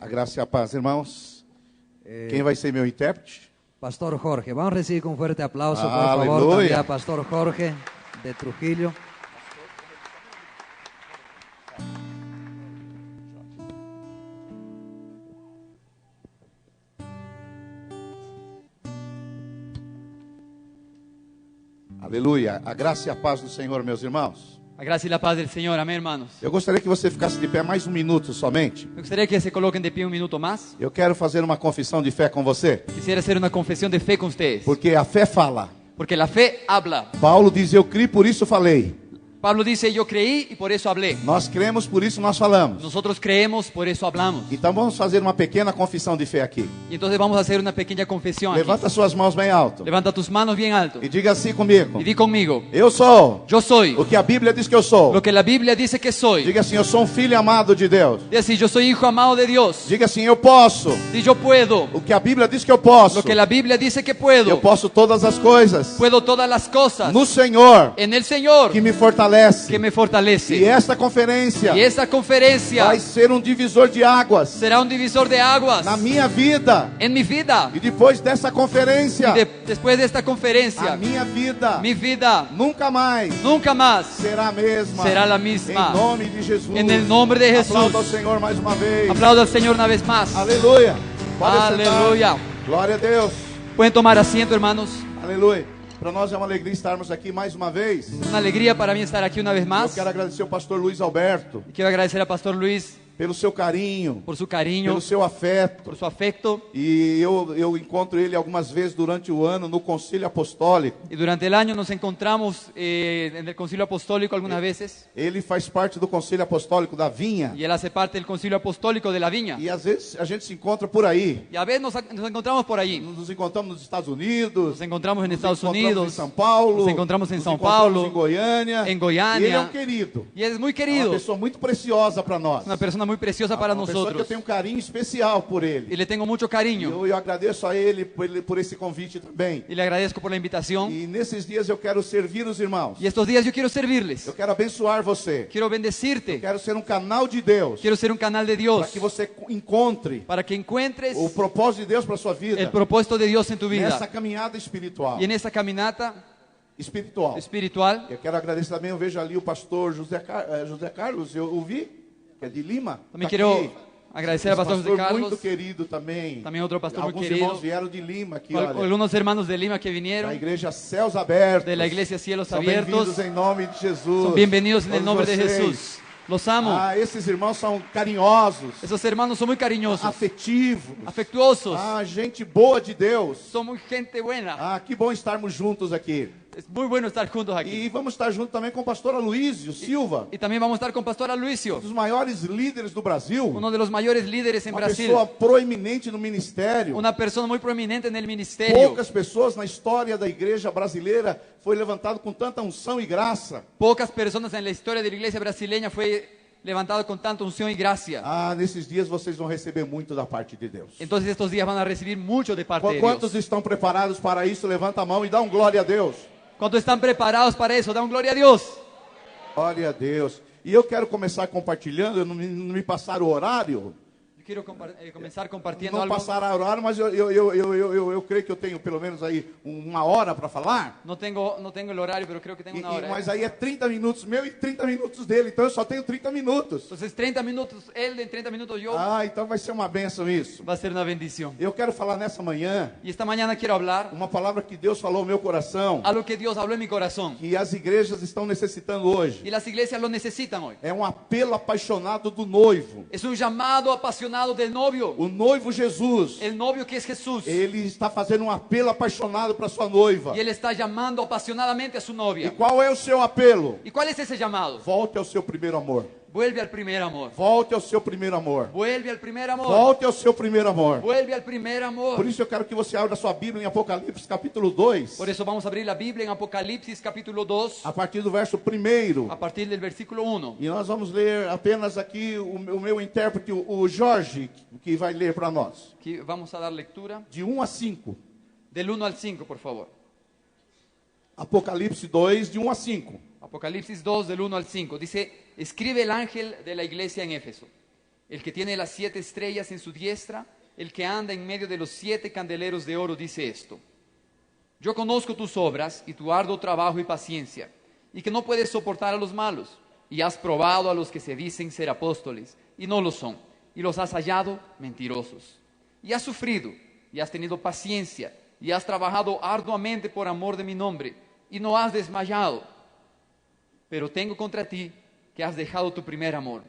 A graça e a paz, irmãos. Quem vai ser meu intérprete? Pastor Jorge. Vamos a recibir con fuerte aplauso, por Aleluya. favor, también a Pastor Jorge de Trujillo. Aleluia. A graça e a paz do Senhor, meus irmãos. La gracia y la paz del Señor, amén, hermanos. Eu gostaria que você ficasse de pé mais um minuto somente. Me gustaría que se coloquen de pie un minuto más. Eu quero fazer uma confissão de fé com você. Quisiera hacer una confesión de fe con ustedes. Porque a fé fala. Porque la fe habla. Paulo diz, eu criei, por isso falei. Pablo dice, yo creí y por eso hablé. Nós cremos, por isso nós falamos. Nosotros creemos, por eso hablamos. Então vamos fazer uma pequena confissão de fé aqui. Y entonces vamos a hacer una pequeña confesión aquí. Levanta suas mãos bem alto. Levanta tus manos bien alto. E diga assim comigo. Y di conmigo, Eu sou yo soy o que a Bíblia diz que eu sou. lo que la Biblia dice que soy. Diga assim, eu sou um filho amado de Deus. Di así, yo soy hijo amado de Dios. Diga assim, eu posso. Di yo puedo O que a Bíblia diz que eu posso. lo que la Biblia dice que Eu puedo. posso todas as coisas. Puedo todas las cosas No Senhor, en el Señor que me fortalece. que me E fortalece. esta conferência Y esta conferencia vai ser um divisor de águas será un divisor de aguas na minha vida. en mi vida. E depois dessa conferência, Después de esta a conferencia, minha vida mi vida nunca mais nunca más será a mesma. será la misma. Em nome de Jesus. En el nombre de Jesús. Aplauda ao Senhor mais uma vez. Aplaudo al Señor una vez más. Aleluia. Pode Aleluia. sentar. Glória a Deus. Pueden tomar asiento, hermanos. Aleluia. Para nós é uma alegria estarmos aqui mais uma vez. Una alegría para mí estar aquí una vez Eu más. quero agradecer ao pastor Luiz Alberto Y quiero agradecer al Pastor Luis pelo seu carinho, por su cariño, pelo seu afeto. por su afecto. E eu encontro ele algumas vezes durante o ano no Concílio Apostólico. Y durante el año nos encontramos en el Concilio Apostólico algunas veces. Ele faz parte do Concílio Apostólico da Vinha. Y él hace parte del Concilio Apostólico de la Viña. E às vezes a gente se encontra por aí. Y a veces nos encontramos por allí. Nos encontramos nos Estados Unidos. Nos encontramos en Estados Nos encontramos Unidos. em São Paulo. Nos encontramos em nos São encontramos Paulo. em Goiânia. Em Goiânia. E ele é um querido. Y él es muy É uma querido. pessoa muito preciosa para nós. Una persona muy preciosa para Uma pessoa que eu nosotros. tenho um carinho especial por ele. Y le tengo mucho cariño. Eu agradeço a ele por esse convite também. Y le agradezco por la invitación. E nesses dias eu quero servir os irmãos. Y estos días yo quiero servirles. Eu quero abençoar você. Quiero Eu bendecirte. quero ser um canal de Deus. Quiero ser un canal de Para Dios. que você encontre Para que encuentres o propósito de Deus para sua vida. el propósito de Dios en tu Nessa vida. caminhada espiritual. Y en esa caminata Espiritual. espiritual. Eu quero agradecer também, eu vejo ali o pastor José Carlos, eu o vi, que é de Lima. También Tá quiero aqui. agradecer al Esse pastor José muito Carlos. querido também. También otro pastor muy Alguns querido. irmãos vieram de Lima aqui, olha. Algunos hermanos de Lima que Da vinieron. igreja Céus Abertos. De la iglesia Cielos São Abiertos. bem-vindos em nome de Jesus. Son bienvenidos en el Todos nombre de vocês. Jesús. Los amo. Esses irmãos são carinhosos, Esos hermanos son muy cariñosos, afetivos. afectuosos. Gente boa de Deus. Son muy gente buena. Que bom estarmos juntos aqui. Es muy bueno estar juntos aquí. E vamos estar juntos também com o pastor Aloísio Silva, Y también vamos a estar con Pastor Aloisio, um dos maiores líderes do Brasil. uno de los mayores líderes en Uma Brasil. pessoa proeminente no ministério. Una persona muy prominente en el ministerio. Poucas pessoas na história da igreja brasileira foi levantado com tanta unção e graça. Pocas personas en la historia de la iglesia brasileña fue levantado con tanta unción y gracia. Nesses dias vocês vão receber muito da parte de Deus. Entonces estos días van a recibir mucho de parte de Quantos Dios. estão preparados para isso? Levanta a mão e dá um glória a Deus. ¿Cuántos están preparados para eso? Dan gloria a Dios. Glória a Deus. E eu quero começar compartilhando, não me passaram o horário. Yo quiero comenzar compartiendo Não algo. passaram o horário, mas eu creio que eu tenho pelo menos aí uma hora para falar. No tengo el horario, pero creo que tengo una hora. Mas aí é 30 minutos meu e 30 minutos dele, então eu só tenho 30 minutos. Entonces 30 minutos él, en 30 minutos yo. Então vai ser uma bênção isso. Va a ser una bendición. Eu quero falar nessa manhã Y esta mañana quiero hablar uma palavra que Deus falou ao meu coração, algo que Dios habló en mi corazón. que as igrejas estão necessitando hoje. Y las iglesias lo necesitan hoy. É um apelo apaixonado do noivo. Es un llamado apasionado del novio. O noivo Jesus, El novio que es Jesús. ele está fazendo um apelo apaixonado para sua noiva. Y él está llamando apasionadamente a su E novia. qual é o seu apelo? ¿Y cuál es ese llamado? Volte ao seu primeiro amor. Vuelve al primer amor. Volte ao seu primeiro amor. Vuelve al primer amor. Volte ao seu primeiro amor. Vuelve al primer amor. Por isso eu quero que você abra sua Bíblia em Apocalipse capítulo 2, Por eso vamos a abrir la Biblia en Apocalipsis capítulo 2, a partir do verso 1. a partir del versículo 1. E nós vamos ler apenas aqui o meu intérprete, o Jorge, que vai ler para nós. Aquí vamos a dar lectura De 1 a 5. del 1 al 5, por favor. Apocalipse 2, de 1 a 5. Apocalipsis 2 del 1 al 5. Dice, escribe el ángel de la iglesia en Éfeso. El que tiene las 7 estrellas en su diestra, el que anda en medio de los 7 candeleros de oro, dice esto: yo conozco tus obras y tu arduo trabajo y paciencia, y que no puedes soportar a los malos, y has probado a los que se dicen ser apóstoles, y no lo son, y los has hallado mentirosos. Y has sufrido, y has tenido paciencia, y has trabajado arduamente por amor de mi nombre, y no has desmayado. Pero tengo contra ti que has dejado tu primer amor.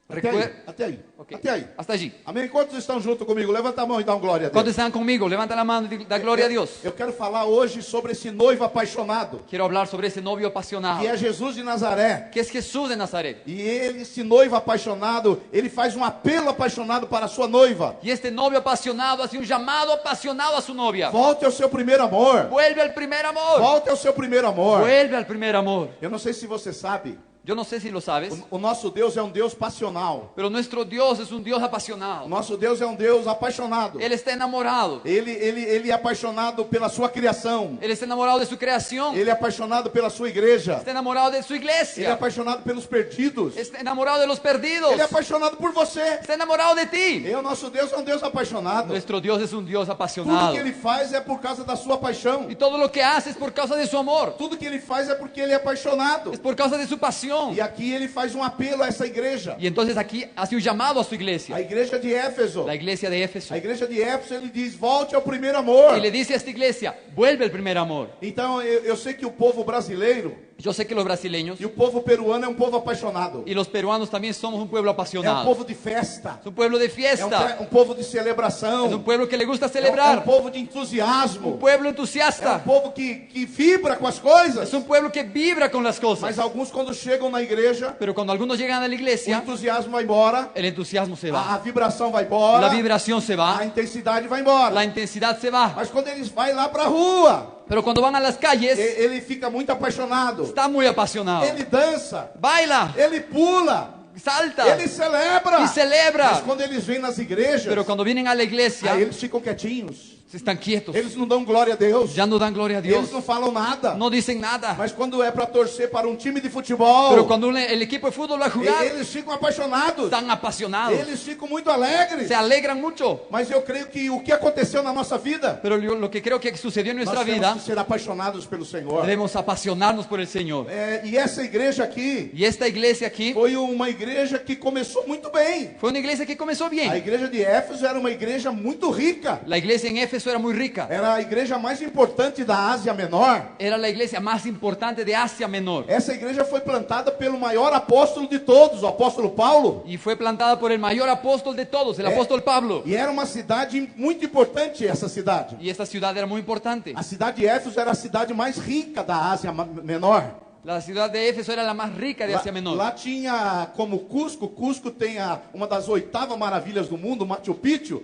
Até aí. Ok. Até aí. Hasta allí. Amém? Quantos estão junto comigo? Levanta a mão e dá um glória a Deus. ¿Cuántos están conmigo? Levanta la mano y da gloria a Dios. Eu quero falar hoje sobre esse noivo apaixonado, Quiero hablar sobre ese novio apasionado, que é Jesus de Nazaré. que es Jesús de Nazaret. E ele, esse noivo apaixonado, ele faz um apelo apaixonado para a sua noiva. Y este novio apasionado hace un llamado apasionado a su novia. Volte ao seu primeiro amor. Vuelve al primer amor. Volte ao seu primeiro amor. Vuelve al primer amor. Eu não sei se você sabe, Yo no sé si lo sabes, o nosso Deus é um Deus passional. pero nuestro Dios es un Dios O apasionado. nosso Deus é um Deus apaixonado. Él está enamorado. Ele é apaixonado pela sua criação. Él está enamorado de su creación. Ele é apaixonado pela sua igreja. Está enamorado de su Ele é iglesia. apaixonado pelos perdidos. Está enamorado de los perdidos. Ele é apaixonado por você. Está enamorado de ti. E o nosso Deus é um Deus apaixonado. Nuestro Dios es un Dios Tudo apasionado. que ele faz é por causa da sua paixão. Y todo lo que hace es por causa de su amor. Tudo que ele faz é porque ele é apaixonado. Es por causa de su pasión. E aqui ele faz um apelo a essa igreja. Y entonces aquí hace un llamado a su A iglesia. igreja de Éfeso. La iglesia de Éfeso. A igreja de Éfeso, ele diz: volte ao primeiro amor. Y le dice a esta iglesia, vuelve al primer amor. Então eu sei que o povo brasileiro Yo sé que los brasileños e o povo peruano é um povo apaixonado. y los peruanos también somos un pueblo É um apasionado. povo de festa. Es un pueblo de É fiesta. um povo de celebração. Es un pueblo que le gusta É um celebrar. povo de entusiasmo. Un pueblo É um entusiasta. povo que vibra com as coisas. Es un pueblo que vibra con las Mas cosas. alguns, quando chegam na igreja, Pero cuando algunos llegan a la o iglesia, entusiasmo vai embora, el entusiasmo se va. a vibração vai embora, La vibración se a va. intensidade vai embora. La intensidad se va. Mas quando eles vão lá para a rua, Pero cuando van a las calles, ele fica muito apaixonado. está muy apasionado. Ele dança, Baila, ele pula, salta ele celebra. y celebra. Mas quando eles vêm nas igrejas, Pero cuando vienen a la iglesia, aí eles ficam quietinhos. se están quietos. Eles não dão glória a Deus. Ya no dan gloria a Eles Dios. não falam nada. No dicen nada. Mas quando é para torcer para um time de futebol, Pero cuando el equipo de fútbol va a jugar, eles ficam apaixonados. están apasionados. Eles ficam muito alegres. Se alegran mucho. Mas eu creio que o que aconteceu na nossa vida, Pero lo que creo que sucedió en nuestra nós temos vida, que ser apaixonados pelo Senhor. debemos apasionarnos por el Señor. E essa igreja aqui Y esta iglesia aquí foi uma igreja que começou muito bem. fue una iglesia que comenzó A bien. igreja de Éfeso era uma igreja muito rica. La iglesia en Éfeso era muy rica. Era a igreja mais importante da Ásia Menor. Era la iglesia más importante de Asia Menor. Essa igreja foi plantada pelo maior apóstolo de todos, o apóstolo Paulo. Y fue plantada por el mayor apóstol de todos, el apóstol Pablo. E era uma cidade muito importante, essa cidade. Y esta ciudad era muy importante. A cidade de Éfeso era a cidade mais rica da Ásia Menor. La ciudad de Éfeso era la más rica de Asia Menor. Lá tinha como Cusco tem uma das 8ª maravilhas do mundo, Machu Picchu.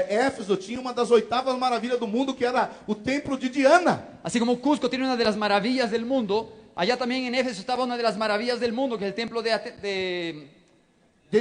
Éfeso tinha uma das 8ª maravilhas do mundo, que era o templo de Diana. Así como Cusco tiene una de las maravillas del mundo, allá también en Éfeso estaba una de las maravillas del mundo, que es el templo De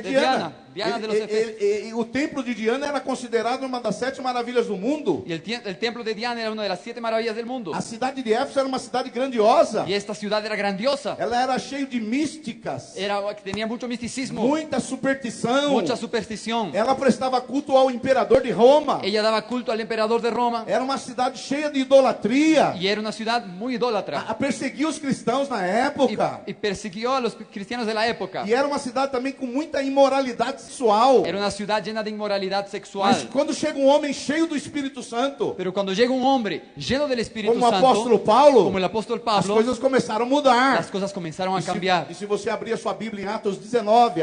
Diana. Diana de los Efesios. O templo de Diana era considerado uma das 7 maravilhas do mundo. Y el templo de Diana era una de las 7 maravillas del mundo. A cidade de Éfeso era uma cidade grandiosa. Y esta ciudad era grandiosa. Ela era cheia de místicas, Tenía mucho misticismo, muita superstição. mucha superstición. Ela prestava culto ao imperador de Roma. Ella daba culto al emperador de Roma. Era uma cidade cheia de idolatria. Y era una ciudad muy idólatra. Perseguia os cristãos na época. Y persiguió a los cristianos de la época. E era uma cidade também com muita imoralidade sexual. Era una ciudad llena de inmoralidad Mas sexual. quando chega um homem cheio do Espírito Santo, Pero cuando llega un hombre lleno del Espíritu como o apóstolo Santo, Paulo, como el apóstol as Pablo, coisas começaram a mudar. las cosas comenzaron a cambiar. E se você abrir a sua Bíblia em Atos 19,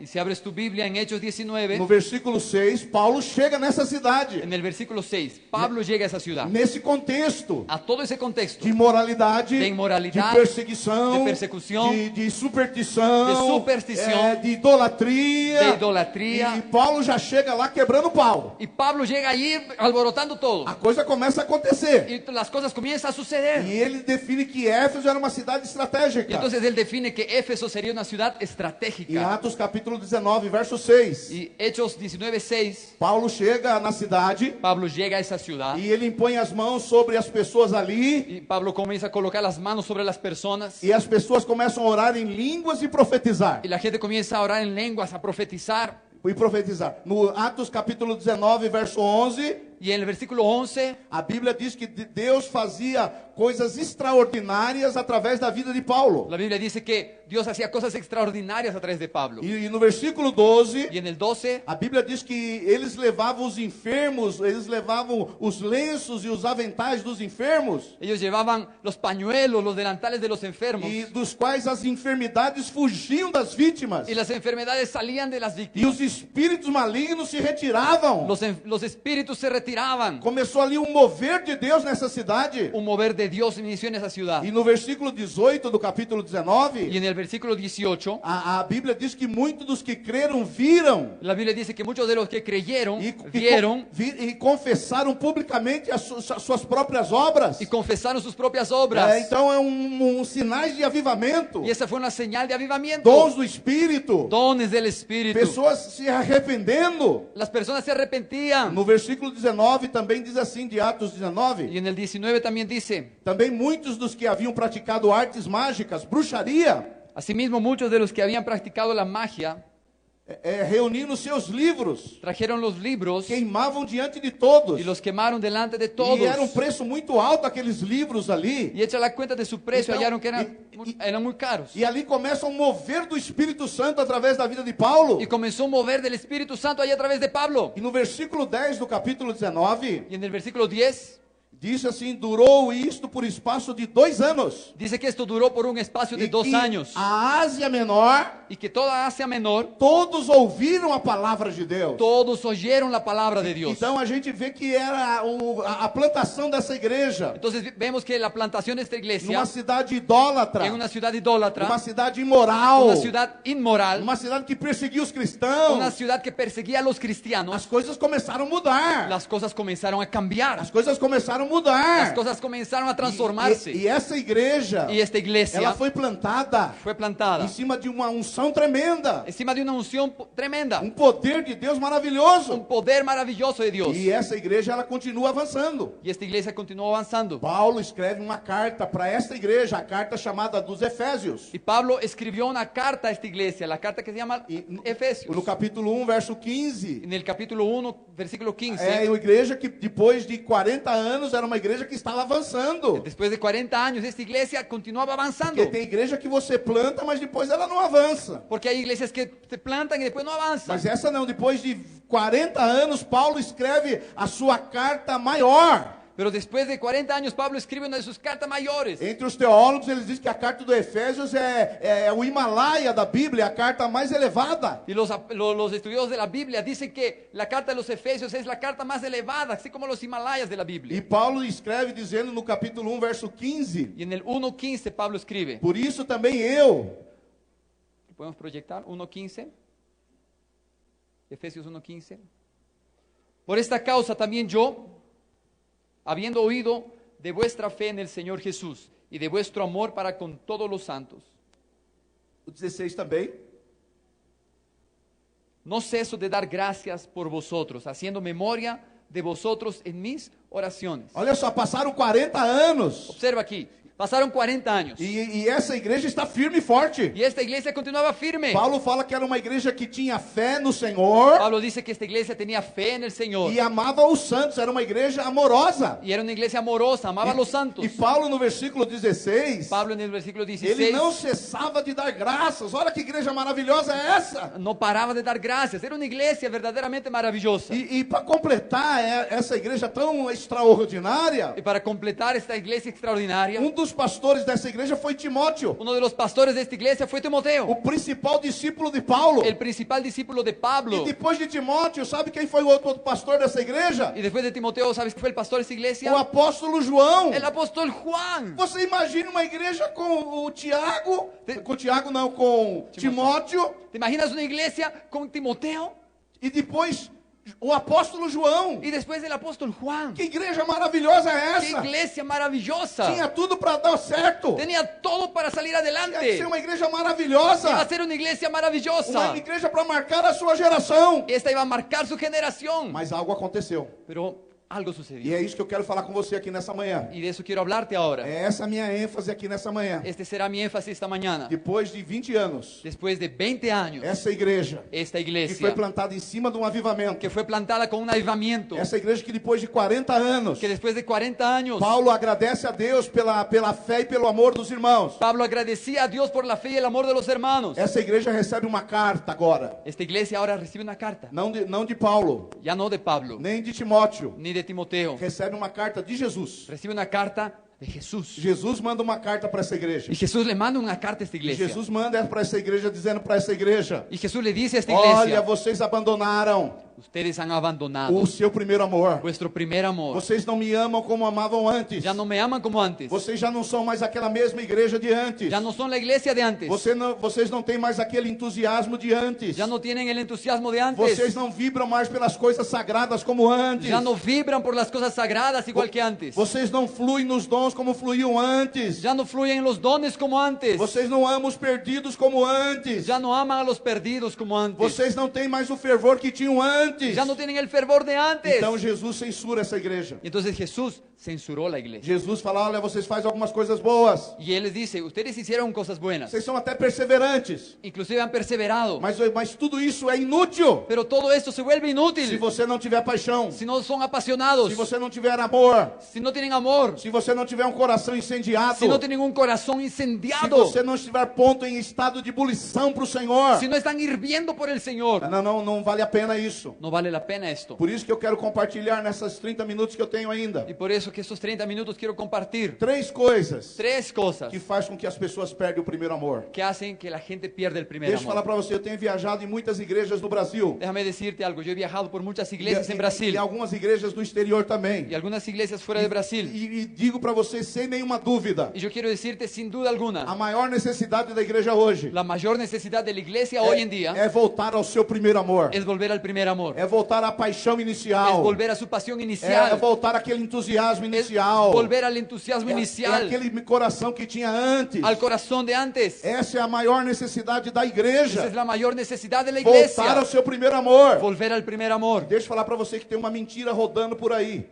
Y si abres tu Biblia en Hechos 19, no versículo 6, Paulo chega nessa cidade, en el versículo 6, Pablo llega a esa ciudad. nesse contexto A todo ese contexto de imoralidade, de imoralidade, de perseguição, de persecução, de superstição, de superstição, de idolatria. de idolatría. E Paulo já chega lá quebrando o pau. Y Pablo llega allí alborotando todo. A coisa começa a acontecer. Y las cosas comienzan a suceder. E ele define que Éfeso era uma cidade Y estratégica. entonces él define que Éfeso sería una ciudad Em estratégica. Atos capítulo 19, verso 6. Y Hechos 19:6, Paulo chega na cidade Pablo llega a esa ciudad. e ele impõe as mãos sobre as pessoas ali. Y Pablo comienza a colocar las manos sobre las personas. E as pessoas começam a orar em línguas e profetizar. Y la gente comienza a orar en lenguas, a profetizar. No Atos capítulo 19, verso 11, Y en el versículo 11, a Bíblia diz que Deus fazia coisas extraordinárias através da vida de Paulo. la Biblia dice que Dios hacía cosas extraordinarias a través de Pablo. E no versículo 12, Y en el 12, a Bíblia diz que eles levavam os enfermos, eles levavam os lenços e os aventais dos enfermos, ellos llevaban los pañuelos, los delantales de los enfermos. e dos quais as enfermidades fugiam das vítimas. Y las enfermedades salían de las E víctimas. os espíritos malignos se retiravam. Los espíritus se retiraban. Começou ali um mover de Deus nessa cidade. Un mover de Dios inició en esa ciudad. E no versículo 18 do capítulo Y 19, en el versículo 18, a Bíblia diz que muitos dos que creram viram la Biblia dice que muchos de los que creyeron, e vieron e confessaram publicamente as suas próprias obras. y confesaron sus propias obras. Então é sinais de avivamento, Y esa fue una señal de avivamiento. dons do Espírito, Dones del Espíritu. pessoas se arrependendo. Las personas se arrepentían. No versículo 19 também diz assim, de Atos 19, Y en el 19 también dice, também muitos dos que haviam praticado artes mágicas, bruxaria, asimismo muchos de los que habían practicado la magia reunindo seus livros, trajeron los libros queimavam diante de todos. y los quemaron delante de todos. E era um preço muito alto aqueles livros ali. Y hecha la cuenta de su precio, Então, hallaron que eran, y- eran muy caros. E ali começa um mover do Espírito Santo através da vida de Paulo. Y comenzó a mover del Espíritu Santo allá a través de Pablo. E no versículo 10 do capítulo 19, Y en el versículo 10 diz assim: durou isto por espaço de 2 anos. dice que esto duró por un espacio de E 2 que años. a Ásia Menor, Y que toda Asia Menor, todos ouviram a palavra de Deus. todos oyeron la palabra de Dios. Então a gente vê que era a plantação dessa igreja Entonces vemos que la plantación de esta iglesia numa cidade idólatra, en una ciudad idólatra, uma cidade imoral, una ciudad inmoral, uma cidade que perseguia os cristãos. una ciudad que perseguía a los cristianos, As coisas começaram a mudar. las cosas comenzaron a cambiar. As coisas começaram a mudar. Las cosas comenzaron a transformarse. E essa igreja, Y esta iglesia ela foi plantada fue plantada em cima de uma unção tremenda, encima de una unción tremenda, poder de Deus un maravilhoso. poder maravilloso de Dios. E essa igreja, ela continua avançando. Y esta iglesia continuó avanzando. Paulo escreve uma carta para esta igreja, a carta chamada dos Efésios. Y Pablo escribió una carta a esta iglesia, la carta que se llama E no Efesios. capítulo 1, verso 15, En el capítulo 1, versículo 15, é uma igreja que depois de 40 anos era uma igreja que estava avançando. después de 40 años, esta iglesia continuaba avanzando. Porque tem igreja que você planta, mas depois ela não avança. Porque hay iglesias que se plantan y después no avanzan. Mas essa não, depois de 40 anos, Paulo escreve a sua carta maior. Pero después de 40 años, Pablo escribe una de sus cartas mayores. Entre os teólogos, eles dizem que a carta do Efésios é o Himalaia da Bíblia, a carta mais elevada. Y los estudiosos de la Biblia dicen que la carta de los Efesios es la carta más elevada, así como los Himalayas de la E Biblia. Paulo escreve dizendo no capítulo 1, verso 15: Y en el 1.15 Pablo escribe, por isso também eu, ¿podemos proyectar? 1.15. Efesios 1.15. Por esta causa también yo, habiendo oído de vuestra fe en el Señor Jesús y de vuestro amor para con todos los santos, o 16 também, no ceso de dar gracias por vosotros, haciendo memoria de vosotros en mis oraciones. olha só, passaram 40 anos Observa aquí, pasaron 40 años e essa igreja está firme e forte. y esta iglesia continuaba firme. Paulo fala que era uma igreja que tinha fé no Senhor Pablo dice que esta iglesia tenía fe en el Señor e amava os santos, era uma igreja amorosa. y era una iglesia amorosa, amaba a los santos. E Paulo no versículo 16, Pablo en el versículo ele 16 não cessava de dar graças. Olha que igreja maravilhosa é essa. no paraba de dar gracias, era una iglesia verdaderamente maravillosa. E para completar essa igreja tão extraordinária, Y para completar esta iglesia extraordinaria, um dos dos pastores dessa igreja foi Timóteo, Uno de los pastores de esta iglesia fue Timoteo, o principal discípulo de Paulo. el principal discípulo de Pablo. E depois de Timóteo, sabe quem foi o outro pastor dessa igreja? Y después de Timoteo, ¿sabes quién fue el pastor de esta O iglesia? apóstolo João. El apóstol Juan. Você imagina uma igreja com o Tiago, com Tiago não, com Timóteo, ¿Te imaginas una iglesia con Timoteo e depois o apóstolo João. y después el apóstol Juan? Que igreja maravilhosa é ¡Qué essa? iglesia maravillosa! Tinha tudo para dar certo. Tenía todo para salir Tinha que adelante. ser uma igreja Iba a maravilhosa. ser una iglesia Uma maravillosa. igreja para marcar a sua geração. Esta iba a marcar su generación. Mas algo aconteceu. Pero algo E sucedió. é isso que eu quero falar com você aqui nessa manhã. Y de eso quiero hablarte ahora. É essa a minha ênfase aqui nessa manhã. Este será mi énfasis esta mañana. Depois de 20 anos, Después de 20 años, essa igreja esta que foi iglesia plantada em cima de um avivamento. que fue plantada con un avivamiento, Essa igreja que depois de 40 anos, que después de 40 años, Paulo agradece a Deus pela fé e pelo amor dos irmãos. Pablo agradecía a Dios por la fe y el amor de los hermanos. Essa igreja recebe uma carta agora. Esta iglesia ahora recibe una carta, Não de Paulo, ya no de Pablo, nem de Timóteo. ni de Timoteo, Recebe uma carta de Jesus. recibe una carta de Jesús. Jesus manda uma carta para essa igreja. Y Jesús le manda una carta a esta E iglesia. Jesus manda para essa igreja dizendo para essa igreja: Y Jesús le dice a esta olha, iglesia: vocês abandonaram ustedes han abandonado o seu primeiro amor. vuestro primer amor. Vocês não me amam como amavam antes. Ya no me aman como antes. Vocês já não são mais aquela mesma igreja de antes. Ya no son la iglesia de antes. Vocês não têm mais aquele entusiasmo de antes. Ya no tienen el entusiasmo de antes. Vocês não vibram mais pelas coisas sagradas como antes. Ya no vibran por las cosas sagradas igual que antes. Vocês não fluem nos dons como fluíam antes. Ya no fluyen en los dones como antes. Vocês não amam os perdidos como antes. Ya no aman a los perdidos como antes. Vocês não têm mais o fervor que tinham antes. Ya no tienen el fervor de antes. Então Jesus censura essa igreja. Y entonces Jesús censuró la iglesia. Jesus fala: olha, vocês fazem algumas coisas boas. Y él les dice, ustedes hicieron cosas buenas. Vocês são até perseverantes. Inclusive han perseverado. Mas tudo isso é inútil Pero todo esto se vuelve se inútil você não tiver paixão. si no son apasionados, Se você não tiver amor. si no tienen amor, Se você não tiver um coração incendiado. si no tienen un corazón Se incendiado, você não estiver ponto em estado de ebulição para o Senhor. si no están hirviendo por el Señor, Não vale a pena isso. no vale la pena esto. Por isso que eu quero compartilhar nessas 30 minutos que eu tenho ainda. Y por eso que estos 30 minutos quiero compartir 3 coisas tres cosas que faz com que as pessoas perdem o primeiro amor. que hacen que la gente pierda el primer Deixa eu falar amor. para você, eu tenho viajado em muitas igrejas no Brasil. Déjame decirte algo, yo he viajado por muchas E iglesias en Brasil algumas igrejas do exterior também. y algunas iglesias fuera de Brasil. E digo para você sem nenhuma dúvida, Y yo quiero decirte sin duda a alguna, maior necessidade da igreja hoje la mayor necesidad de la iglesia hoy en día é voltar ao seu primeiro amor. es volver al primer amor, É voltar à paixão es inicial. volver a su pasión É inicial, voltar àquele entusiasmo es inicial. volver al entusiasmo É inicial, aquele coração que tinha antes. al corazón de antes. Essa é a maior necessidade da Esa igreja. es la mayor necesidad de la Voltar iglesia, ao seu primeiro amor. volver al primer amor. Deixa eu falar para você que tem uma mentira rodando por aí.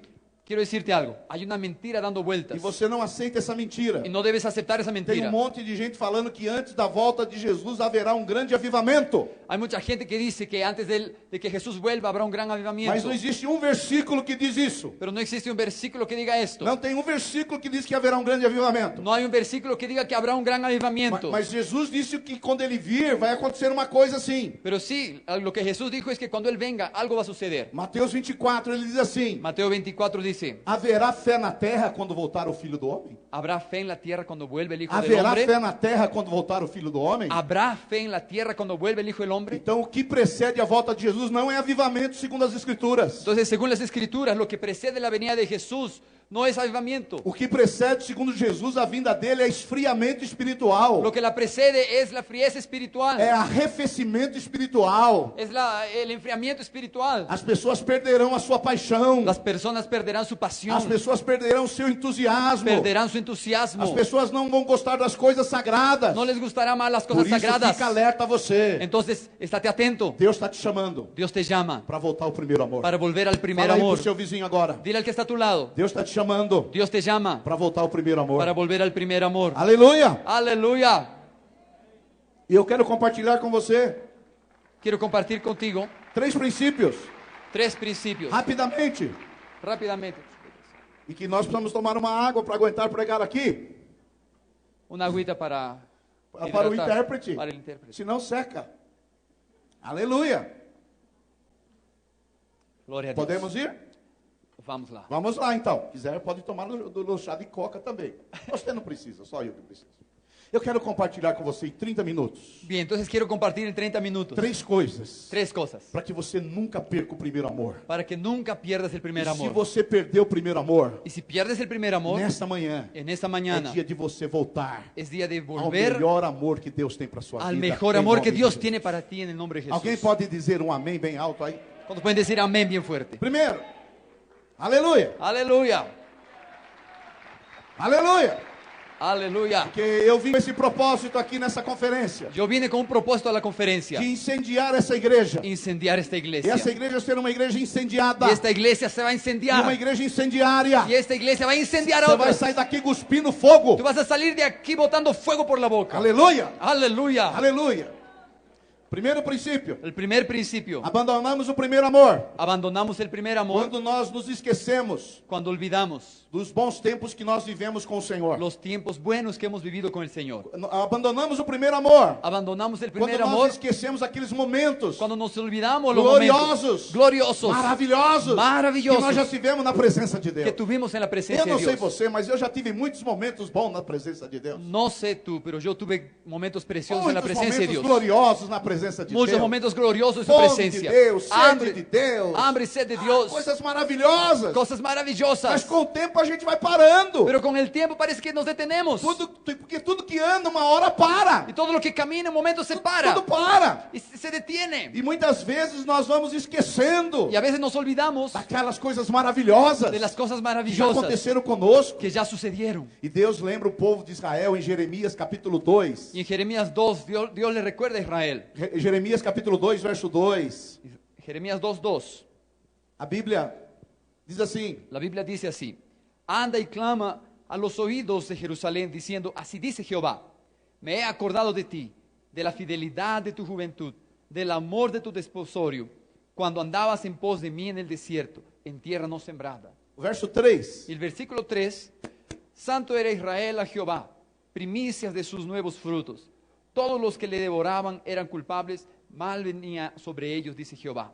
Quiero decirte algo, hay una mentira dando E vueltas você não aceita essa mentira. y no debes aceptar esa Tem mentira. monte de gente falando que antes da volta de Jesus haverá um grande avivamento. Hay mucha gente que dice que antes de que Jesús vuelva habrá un gran Mas avivamiento, não existe um versículo que diz isso. pero no existe un versículo que diga esto. Não tem um versículo que diz que haverá um grande avivamento. No hay un versículo que diga que habrá un gran avivamiento. Mas Jesus disse que quando ele vir vai acontecer uma coisa assim. Pero sí, lo que Jesús dijo es que cuando Él venga, algo va a suceder. Mateus 24, ele diz assim: Mateo 24 dice, haverá fé na terra quando voltar o Filho do Homem? ¿habrá fe en la tierra cuando vuelve el Hijo del Haverá Hombre? fé na terra quando voltar o Filho do Homem? ¿Habrá fe en la tierra cuando vuelve el Hijo del Hombre? Então o que precede a volta de Jesus não é avivamento segundo as Escrituras. Entonces, según las Escrituras, lo que precede la venida de Jesús no es avivamiento. O que precede, segundo Jesus, a vinda dele é esfriamento espiritual. Lo que la precede es la frieza espiritual. É arrefecimento espiritual. Es el enfriamiento espiritual. As pessoas perderão a sua paixão. Las personas perderán su pasión, As pessoas perderão o seu entusiasmo. perderán su As entusiasmo, pessoas não vão gostar das coisas sagradas. no les gustará más las Por cosas isso, sagradas. fica alerta a você. Entonces, estate atento. Deus está te chamando Dios te llama para voltar ao primeiro amor. para volver al primer Fala aí amor. pro seu vizinho agora. Dile al que está a tu lado, Deus está te chamando Dios te llama para voltar ao primeiro amor. para volver al primer amor. Aleluia! Aleluya. E eu quero compartilhar com você Quiero compartir contigo 3 princípios, tres principios rapidamente. rápidamente. E que nós precisamos tomar uma água para aguentar pregar aqui. Una agüita para Para o hidratar, intérprete. para el intérprete. Senão seca. Aleluia! Gloria a Dios. Podemos ir? Vamos lá. Vamos lá então. Quiser, pode tomar do chá de coca também. Você não precisa, só eu que preciso. Eu quero compartilhar com você em 30 minutos Bien, entonces quiero compartir en 30 minutos 3 coisas tres cosas para que você nunca perca o primeiro amor. para que nunca pierdas el primer E se amor. você perder o primeiro amor, Y si pierdes el primer amor, nesta manhã en esta é mañana dia de você voltar es día de ao volver melhor amor que Deus tem para sua al vida. mejor em amor nome que de Dios Jesus. tiene para ti en el nombre de Jesús. Alguém pode dizer um amém bem alto aí? ¿Cuántos pueden decir amén bien fuerte? Primeiro, aleluia, Aleluya, aleluia. aleluya. Porque eu vim com esse propósito aqui nessa conferência, Yo vine con un propósito a la conferencia: de incendiar essa igreja. incendiar esta E iglesia. essa igreja ser uma igreja incendiada. Y esta iglesia se va a E uma incendiar. igreja incendiária. Y esta iglesia va a incendiar a Você vai otros. sair daqui cuspindo fogo. Tú vas a salir de aquí botando fuego por la boca. Aleluia, Aleluya. aleluia. Primeiro princípio, El primer principio: abandonamos o primeiro amor abandonamos el primer amor quando nós nos esquecemos cuando olvidamos dos bons tempos que nós vivemos com o Senhor. los tiempos buenos que hemos vivido con el Señor. Abandonamos o primeiro amor Abandonamos el quando primer nós amor esquecemos aqueles momentos cuando nos olvidamos los gloriosos, momentos gloriosos maravilhosos, Maravilhosos. que nós já tivemos na presença de que Deus. tuvimos en la presencia Eu não de sei Dios. você, mas eu já tive muitos momentos bons na presença de Deus. No sé tú, pero yo tuve momentos preciosos en la Muitos presencia de momentos Dios. gloriosos na presença de Muchos Deus. momentos gloriosos en su Fome presencia. de Deus, sede Hambre, de Deus. hambre y sed de Dios. Coisas maravilhosas. Cosas Mas maravillosas. com o tempo a gente vai parando. Pero con el tiempo parece que nos detenemos. Porque tudo que anda uma hora para. Y todo lo que camina en un momento se para. Tudo para. Y se detiene. E muitas vezes nós vamos esquecendo Y a veces nos olvidamos daquelas coisas maravilhosas de las cosas que já maravillosas aconteceram conosco. que ya sucedieron. E Deus lembra o povo de Israel em Jeremias capítulo 2. Y en Jeremías 2, Dios le recuerda a Israel. Jeremias capítulo 2, verso 2. Jeremías 2:2. A Bíblia diz assim: La Biblia dice así: anda y clama a los oídos de Jerusalén diciendo, así dice Jehová, me he acordado de ti, de la fidelidad de tu juventud, del amor de tu desposorio, cuando andabas en pos de mí en el desierto, en tierra no sembrada. o verso 3. Y el versículo 3, santo era Israel a Jehová, primicias de sus nuevos frutos. Todos los que le devoraban eran culpables, mal venía sobre ellos, dice Jehová.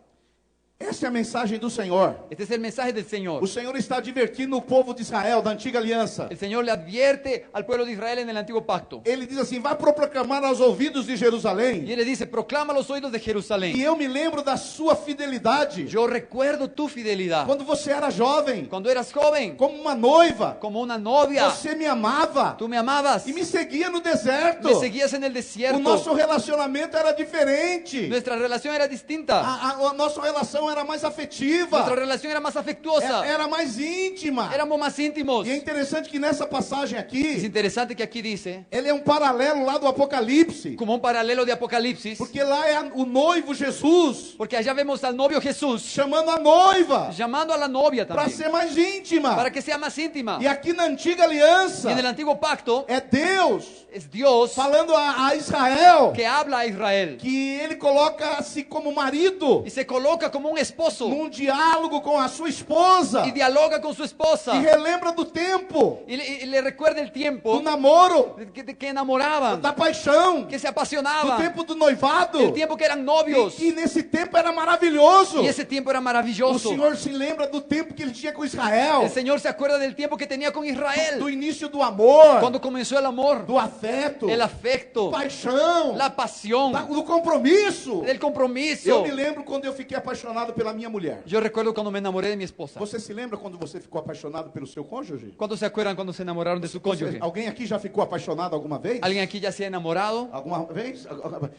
Essa é a mensagem do Senhor. Este es el mensaje del Señor. O Senhor está advertindo o povo de Israel da antiga aliança. El Señor le advierte al pueblo de Israel en el antiguo pacto. Ele diz assim: vai proclamar aos ouvidos de Y Jerusalém. él le dice, proclama a los oídos de E Jerusalén. eu me lembro da sua fidelidade. Yo recuerdo tu fidelidad. Quando você era jovem, Cuando eras joven, como uma noiva, como una novia, você me amava tú me amabas. e me seguia no deserto. Me seguías en el O desierto. nosso relacionamento era diferente. Nuestra relación era distinta. A nossa relação era mais afetiva. Nuestra relación era más afectuosa. Era mais íntima. Éramos más íntimos. E é interessante que nessa passagem Es aqui, interesante que aquí dice, ele é um paralelo lá do Apocalipse. como un paralelo de Apocalipsis, Porque lá é o noivo Jesus porque allá vemos al novio Jesús chamando a noiva llamando a la novia para también, ser mais íntima. para que sea más íntima. E aqui na antiga aliança Y en el antiguo pacto é Deus es Dios falando a Israel que habla a Israel que ele coloca-se como marido y se coloca como un esposo num diálogo com a sua esposa y dialoga con su esposa e relembra do tempo y le recuerda el do tiempo namoro, de que enamoraban, da paixão, que se do apasionaban, tempo do noivado. el tiempo que eran E novios. que nesse tempo era maravilhoso. Y ese tiempo era O maravilloso. Senhor se lembra do tempo que ele tinha com Israel, El Señor se acuerda del tiempo que tenía con do Israel, início do amor, cuando comenzó el amor, do afeto, el afecto, paixão, la pasión, do compromisso. del Eu compromiso. me lembro quando eu fiquei apaixonado pela minha mulher. Yo recuerdo cuando me enamoré de mi esposa. Você se lembra quando você ficou apaixonado pelo seu cônjuge? ¿Cuántos se acuerdan cuando se enamoraron de su cónyuge? Alguém aqui já ficou apaixonado alguma vez? ¿Alguien aquí ya se ha enamorado? Alguma vez?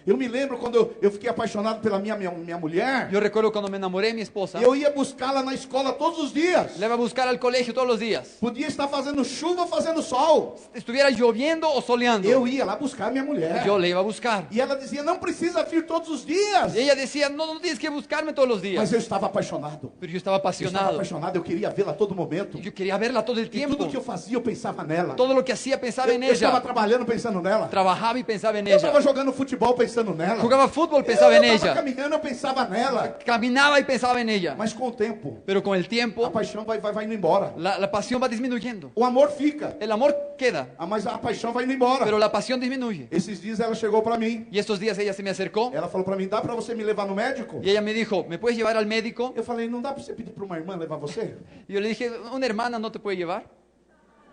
Eu me lembro quando eu fiquei apaixonado pela minha mulher. Yo recuerdo cuando me enamoré de mi esposa. Eu ia buscá-la na escola todos os dias. Le iba a buscar al colegio todos los días. Podia estar fazendo chuva ou fazendo sol. Estuviera lloviendo o soleando. Eu ia lá buscar minha mulher. Yo le iba a buscar. E ela dizia: não precisa vir todos os dias. Y ella decía, no, no tienes que buscarme todos los días. Mas eu estava apaixonado. Pero yo estaba Eu estava apasionado. apaixonado, eu queria vê-la a todo momento. Yo quería verla todo el E tiempo. tudo que eu fazia, eu pensava nela. Todo lo que hacía pensaba en Eu estava ella. trabalhando pensando nela. Trabajaba y pensaba en Eu estava ella. jogando futebol pensando nela. Jugaba fútbol, pensaba en Eu estava ella. caminhando, eu pensava nela. Caminaba y pensaba en ella. Mas com o tempo, Pero con el a tiempo, paixão vai indo embora. la pasión va disminuyendo. O amor fica, El amor queda, mas a paixão vai indo embora. pero la pasión disminuye. Esses dias ela chegou para mim. Y estos días ella se me acercó Ela falou para mim: dá para você me levar no médico? y ella me dijo, ¿me puedes llevar al médico. Eu falei, não dá para você pedir para uma irmã levar você? Y yo le dije, ¿una hermana no te puede llevar?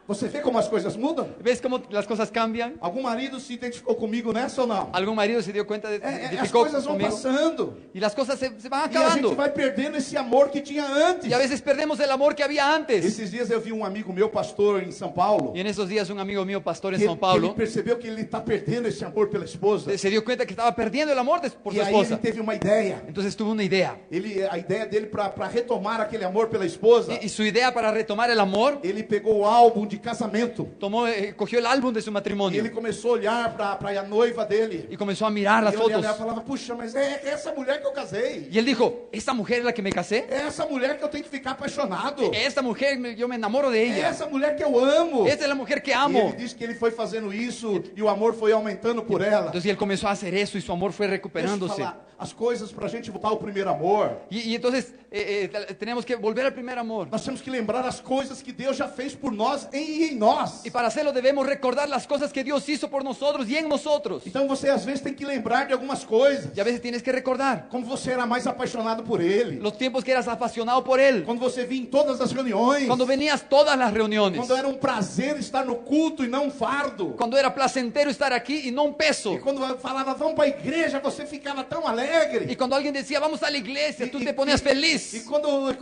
Você vê como as coisas mudam? ¿Ves cómo las cosas cambian? Algum marido se identificou comigo nessa ou não? ¿Algún marido se dio cuenta, As identificó coisas vão conmigo? passando. Y las cosas se van E a gente acabando. vai perdendo esse amor que tinha antes. Y a veces perdemos el amor que había antes. Esses dias eu vi um amigo meu, pastor em São Paulo, Y en esos días un amigo mío, pastor en que São ele Paulo, percebeu que ele está perdendo esse amor pela esposa. se dio cuenta que estaba perdiendo el amor por E su aí ele esposa. teve uma ideia. Entonces tuvo una idea. A ideia dele para retomar aquele amor pela esposa, Y su idea para retomar el amor, ele pegou o álbum de casamento cogió el álbum de su e matrimonio ele começou a olhar para a noiva dele. y comenzó a mirar las E ele fotos. olhava e falava, puxa, mas é essa mulher que eu casei. Y él dijo, ¿esta mujer es la que me casé? É essa mulher que eu tenho que ficar apaixonado. Esta mujer, yo me enamoro de É ella. essa mulher que eu amo. Esta es la mujer que E ele amo. disse que ele foi fazendo isso e o amor foi aumentando por ela. Entonces él comenzó a hacer eso y su amor fue Deixa eu recuperándose. falar, as coisas para a gente voltar ao primeiro amor. Y entonces tenemos que volver al primer amor. Nós temos que lembrar as coisas que Deus já fez por nós e em nós. Y para hacerlo debemos recordar las cosas que Dios hizo por nosotros y en nosotros. Então você às vezes tem que lembrar de algumas coisas. Y a veces tienes que recordar Como você era mais apaixonado por Ele. los tiempos que eras apasionado por Él. Quando você vinha em todas as reuniões. Cuando venías todas las reuniones. Quando era um prazer estar no culto e não um fardo. Cuando era placentero estar aquí y no un peso. E quando falava vamos para a igreja, você ficava tão alegre. Y cuando alguien decía vamos a la iglesia, tú te ponías E feliz. quando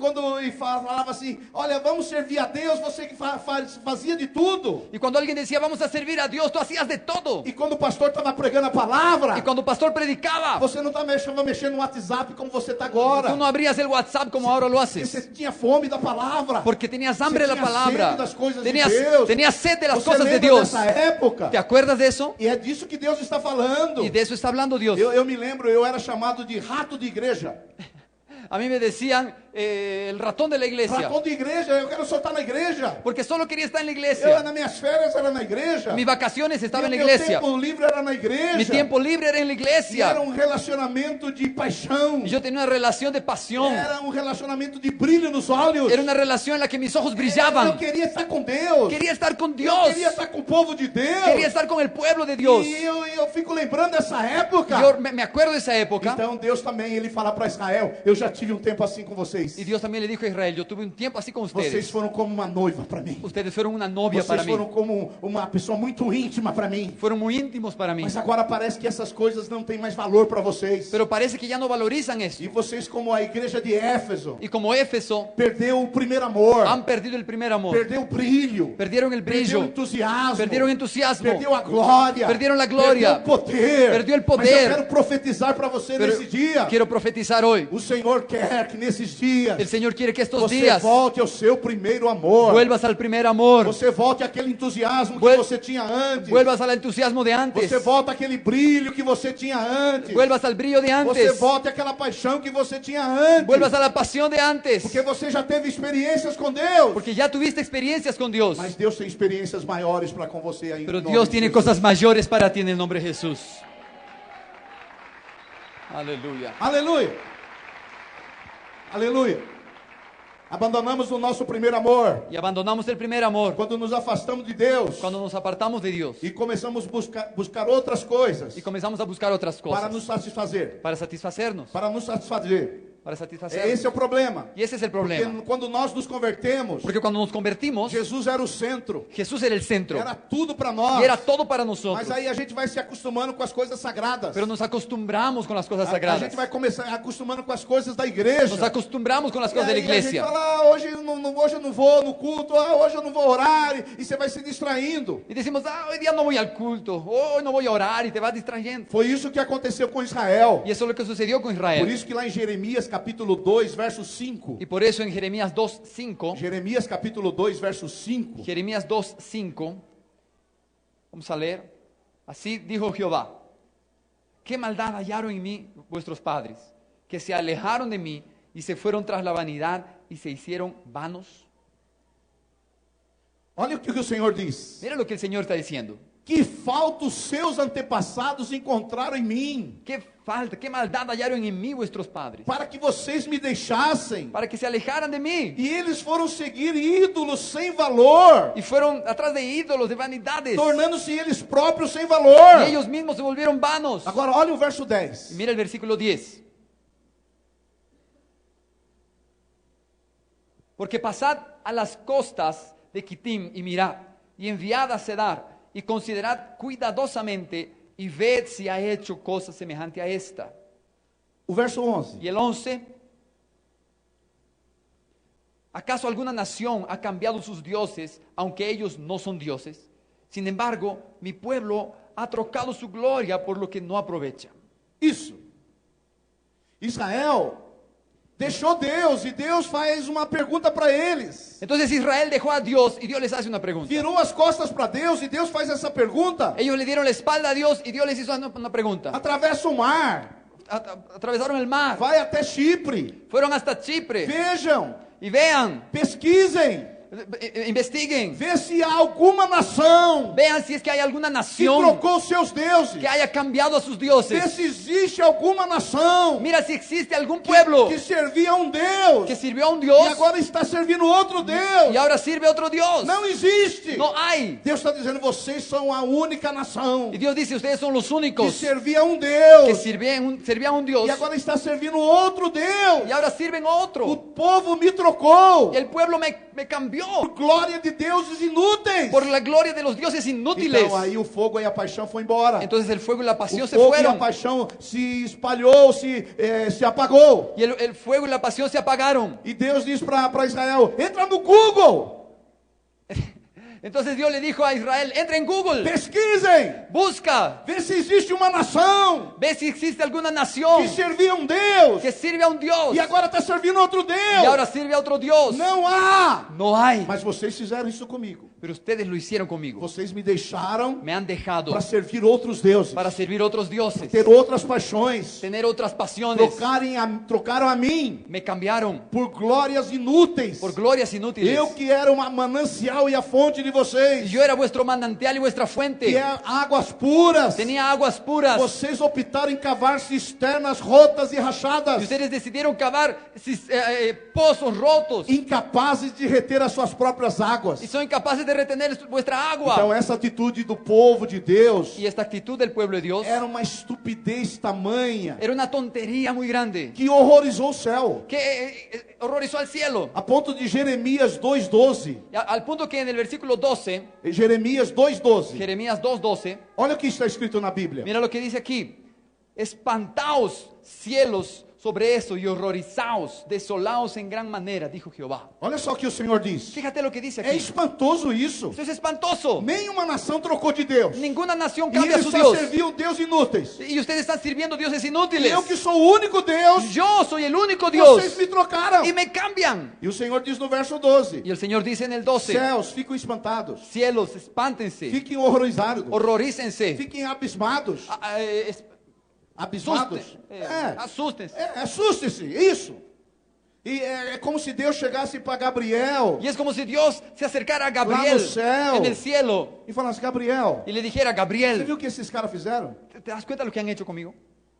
falava assim, olha, vamos servir a Deus, você que fazia de tudo. Y cuando alguien decía vamos a servir a Dios, tú hacías de todo. E quando o pastor estava pregando a palavra, Y cuando el pastor predicaba, você não estava mexendo no WhatsApp como você está agora. tú no abrías el WhatsApp como ahora lo Porque haces. você tinha fome da palavra. Porque tenías hambre de Você la tinha palabra. sede das coisas de Tenías, Deus. tenías sed de las Você cosas de lembra Dios. dessa época? ¿Te acuerdas de eso? E é disso que Deus está falando. Y de eso está hablando Dios. Eu me lembro, eu era chamado de rato de igreja. A mí me decían el ratón de la iglesia. Ratão de igreja, eu quero só estar na igreja. Porque solo quería estar en la Eu, iglesia. nas minhas férias, era na igreja. Mis vacaciones estaba en la Meu iglesia. tempo livre era na igreja. Mi tiempo libre era en la E era iglesia. um relacionamento de paixão. Y yo tenía una relación de pasión. Era um relacionamento de brilho nos olhos. Era una relación en la que mis ojos Eu brillaban. queria estar com Deus. Quería estar con Eu Dios. queria estar com o povo de Deus. Quería estar con el pueblo de Dios. E eu fico lembrando dessa época. Yo me acuerdo de esa época. Então Deus também, ele fala para Israel, eu já tive um tempo assim com vocês. Y Dios también le dijo a Israel, yo tuve un tiempo así con Vocês ustedes. foram como uma noiva para mim. Ustedes fueron una novia para Vocês mí. foram como uma pessoa muito íntima para mim. Fueron muy íntimos para mí. Mas agora parece que essas coisas não têm mais valor para vocês. Pero parece que ya no valorizan eso. E vocês, como a igreja de Éfeso, Y como Éfeso, perdeu o primeiro amor, han perdido el primer amor. perdeu o brilho, Perdieron el perdeu o brillo. entusiasmo, Perdieron entusiasmo. perdeu a glória, Perdieron la gloria. perdeu o poder. Perdió el Mas eu poder. quero profetizar para você Pero nesse dia. quiero profetizar hoy. O Senhor quer que nesses dias El Señor quiere que estos você días volte ao seu primeiro amor. vuelvas al primer amor. Você volte àquele entusiasmo que Vuel- você tinha antes. Vuelvas al entusiasmo de antes. Você volta àquele brilho que você tinha antes. Vuelvas al brillo de Você antes. volte àquela paixão que você tinha antes. Vuelvas a la pasión de antes. Porque você já teve experiências com Deus. Porque ya tuviste experiencias con Dios. Mas Deus tem experiências maiores para com você ainda. Pero em nome Dios de tiene Jesus. cosas mayores para ti en el nombre de Jesús. Aleluya. Aleluia. Aleluia. Abandonamos o nosso primeiro amor. Y abandonamos el primer amor Quando nos afastamos de Deus. cuando nos apartamos de Dios E começamos a buscar outras coisas. y comenzamos a buscar otras Para cosas nos satisfazer. para satisfacernos, Para nos satisfazer. para Esse satisfacernos. é o problema. Y ese es el Porque problema. quando nós nos convertemos, Porque cuando nos convertimos, Jesus era o centro. Jesús era el centro Era tudo para nós. y era todo para nosotros. Mas aí a gente vai se acostumando com as coisas sagradas. Pero nos acostumbramos con las cosas A sagradas. gente vai começar acostumando com as coisas da igreja. Nos acostumbramos con las E cosas de la aí a gente iglesia. fala, hoje eu não vou no culto, hoje eu não vou orar, e você vai se distraindo. Y decimos, hoy día no voy al culto, hoy no voy a orar y te vas distrayendo. Foi isso que aconteceu com Israel. Y eso es lo que sucedió con Por Israel. isso que lá em Jeremias capítulo 2, verso 5, Y por eso en Jeremías 2:5, Jeremias capítulo 2, verso 5, Jeremías 2:5, vamos a leer. Así dijo Jehová: ¿Qué maldad hallaron en mí vuestros padres, que se alejaron de mí y se fueron tras la vanidad y se hicieron vanos? olha o que o Senhor diz. Mira lo que el Señor está diciendo. Que falta os seus antepassados encontraram em mim, ¿Qué falta, qué maldad hallaron en mí vuestros padres, para que vocês me deixassem. para que se alejaran de mí E eles foram seguir ídolos sem valor, y fueron atrás de ídolos, de vanidades, tornando-se eles próprios sem valor. y ellos mismos se volvieron vanos? Agora olha o verso 10. Y mira el versículo 10. Porque pasad a las costas de Quitim y mirad, y enviad a Cedar, y considerad cuidadosamente, y ved si ha hecho cosa semejante a esta. O verso 11. Y el 11, ¿acaso alguna nación ha cambiado sus dioses, aunque ellos no son dioses? Sin embargo, mi pueblo ha trocado su gloria por lo que no aprovecha. Isso. Israel deixou Deus e Deus faz uma pergunta para eles. Entonces Israel dejó a Dios y Dios les hace una pregunta. Virou as costas para Deus e Deus faz essa pergunta. Ellos le dieron la espalda a Dios y Dios les hizo una pregunta. Atravessa o mar, Atravesaron el mar, vai até Chipre. fueron hasta Chipre Vejam, y vean, pesquisem, investiguen, vê se há alguma nação vean si es que hay alguna que nación trocou seus deuses. que haya cambiado a sus Vê dioses. se existe alguma nação Mira si existe algún pueblo que servia a um Deus que sirvió a un e Dios agora está servindo outro Deus. y ahora sirve a otro Dios. Não existe. No hay. Deus está dizendo, vocês são a única nação Y Dios dice, ustedes son los que únicos servia a um que Deus servían a un Dios e agora está servindo outro Deus. y ahora sirven a O otro. povo me trocou Y el pueblo me cambió por glória de deuses inúteis. por la gloria de los dioses inútiles. Então aí o fogo e a paixão foi embora. Entonces el fuego y la pasión O se fogo e a fueron. paixão se espalhou, se apagou. Y el fuego y la pasión se apagaron. E Deus diz para Israel, entra no Google, Entonces Dios le dijo a Israel, entra en Google, pesquisem, busca, vê se existe uma nação ve si existe alguna nación que servia a um Deus que sirve a un Dios e agora está servindo a outro y ahora Deus. sirve a otro Dios. Não há. No hay. Mas vocês fizeram isso comigo. Pero ustedes lo hicieron conmigo. Vocês me deixaram Me han dejado para servir outros deuses, para servir otros dioses, ter outras paixões. tener otras pasiones. Trocaram a mim Me cambiaron por glórias inúteis. por glorias inútiles. Eu que era uma manancial e a fonte de vocês, Yo era vuestro manantial y vuestra que fuente. é águas puras. Tenía aguas puras. Vocês optaram em cavar cisternas rotas e Y rachadas, ustedes decidieron cavar pozos rotos. incapazes de reter as suas próprias águas. Y son incapaces de retener vuestra agua. Então essa atitude do povo de Deus Y esta actitud del pueblo de Dios era uma estupidez tamanha era una tontería muy grande que horrorizou o céu, que horrorizó al cielo. a ponto de Jeremias 2:12. Al punto que en el versículo 12, Jeremias 2:12. Jeremías 2:12, Olha o que está escrito na Bíblia. mira lo que dice aquí. Espantaos, cielos, sobre eso y horrorizaos, desolaos en gran manera, dijo Jehová. Olha só o que o Senhor diz. Fíjate lo que dice É aquí. espantoso isso. Eso es espantoso. Nenhuma nação trocou de Deus. Ninguna nación E cambia eles su só Dios. serviam Deus inúteis. Y ustedes están sirviendo dioses E inútiles. eu que sou o único Deus, Yo soy el único Dios. vocês me trocaram. Y me cambian. E o Senhor diz no verso 12. Y el Señor dice en el 12, Céus, ficam espantados. cielos, espántense, Fiquem horrorizados. horrorícense, Fiquem abismados. Abismados. asústense. Assuste-se. Isso. E é como se Deus chegasse para Gabriel Y es como si Dios se acercara a lá Gabriel no céu en el cielo e falasse, Gabriel, y le dijera, você Gabriel, viu o que esses caras fizeram? ¿te das cuenta de lo que han hecho conmigo?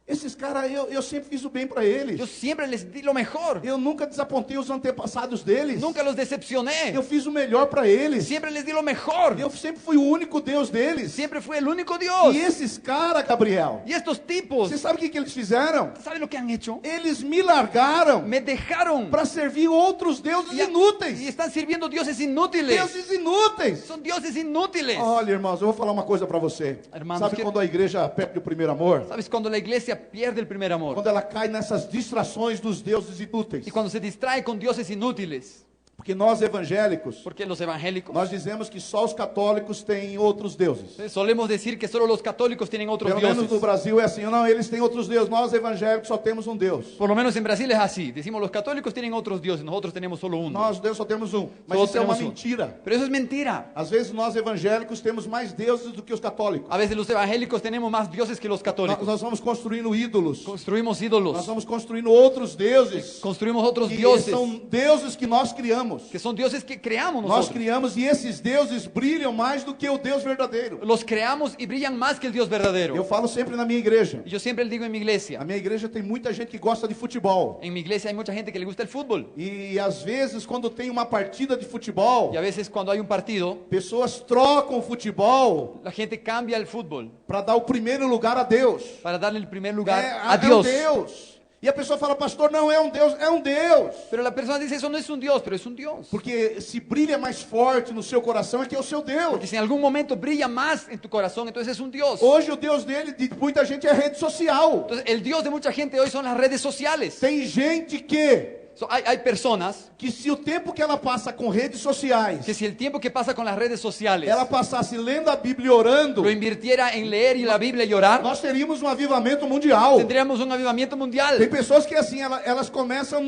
Esses caras, eu sempre fiz o bem para eles. Yo siempre les di lo mejor. Eu nunca desapontei os antepassados deles. Nunca los decepcioné. Eu fiz o melhor para eles. Siempre les di lo mejor. Eu sempre fui o único Deus deles. Siempre fui el único Dios. E esses caras, Gabriel, Y estos tipos, você sabe o que eles fizeram? ¿saben lo que han hecho? Eles me largaram Me dejaron para servir outros deuses y inúteis. están sirviendo dioses inútiles. Deuses inúteis. Son dioses inútiles. Olha, irmãos, eu vou falar uma coisa para você. Irmãos, Sabe que- quando a igreja perde o primeiro amor? ¿Sabes? Cuando la iglesia pierde el primer amor Quando ela cai nessas distrações dos deuses inúteis. y cuando se distrae con dioses inútiles, Porque nós evangélicos, porque los evangélicos nós dizemos que só os católicos têm outros deuses. solemos decir que solo los católicos tienen otros Pelo menos no dioses. Brasil é assim, não, eles têm outros deuses. Nós evangélicos só temos um Deus. Por lo menos en Brasil es así. Decimos los católicos tienen otros dioses, nosotros tenemos solo uno. Nós, Deus, só temos um. Mas Só isso é uma temos um. mentira. Pero eso es mentira. Às vezes nós evangélicos temos mais deuses do que os católicos. A veces los evangélicos tenemos más dioses que los católicos. Nós vamos construindo ídolos. Construimos Nós ídolos, vamos construindo outros deuses. construimos otros Que dioses, são deuses que nós criamos. que son dioses que creamos Nós nosotros. criamos e esses deuses brilham mais do que o Deus verdadeiro. Los creamos y brillan más que el Dios Eu verdadero. falo sempre na minha igreja. Y yo siempre le digo en mi iglesia, A minha igreja tem muita gente que gosta de futebol. en mi iglesia hay mucha gente que le gusta el fútbol. E às vezes, quando tem uma partida de futebol, Y a veces cuando hay un partido, pessoas trocam o futebol la gente cambia el fútbol para dar o primeiro lugar a Deus. para darle el primer lugar É a Dios. Deus. E a pessoa fala, pastor, não é um Deus. É um Deus. Pero la persona dice, eso no es un Dios, pero es un Dios. Porque se brilha mais forte no seu coração é que é o seu Deus. Porque si en algún momento brilla más en tu corazón, entonces es un Dios. Hoje o Deus dele, de muita gente, é rede social. Entonces el Dios de mucha gente hoy son las redes sociales. Tem gente que Hay personas se o tempo que ela passa com redes sociais, que si el tiempo que pasa con las redes sociales ela passasse lendo a Bíblia e orando, lo invirtiera en leer y la Biblia y orar, nós teríamos um avivamento mundial. tendríamos un avivamiento mundial. Tem pessoas que assim, elas começam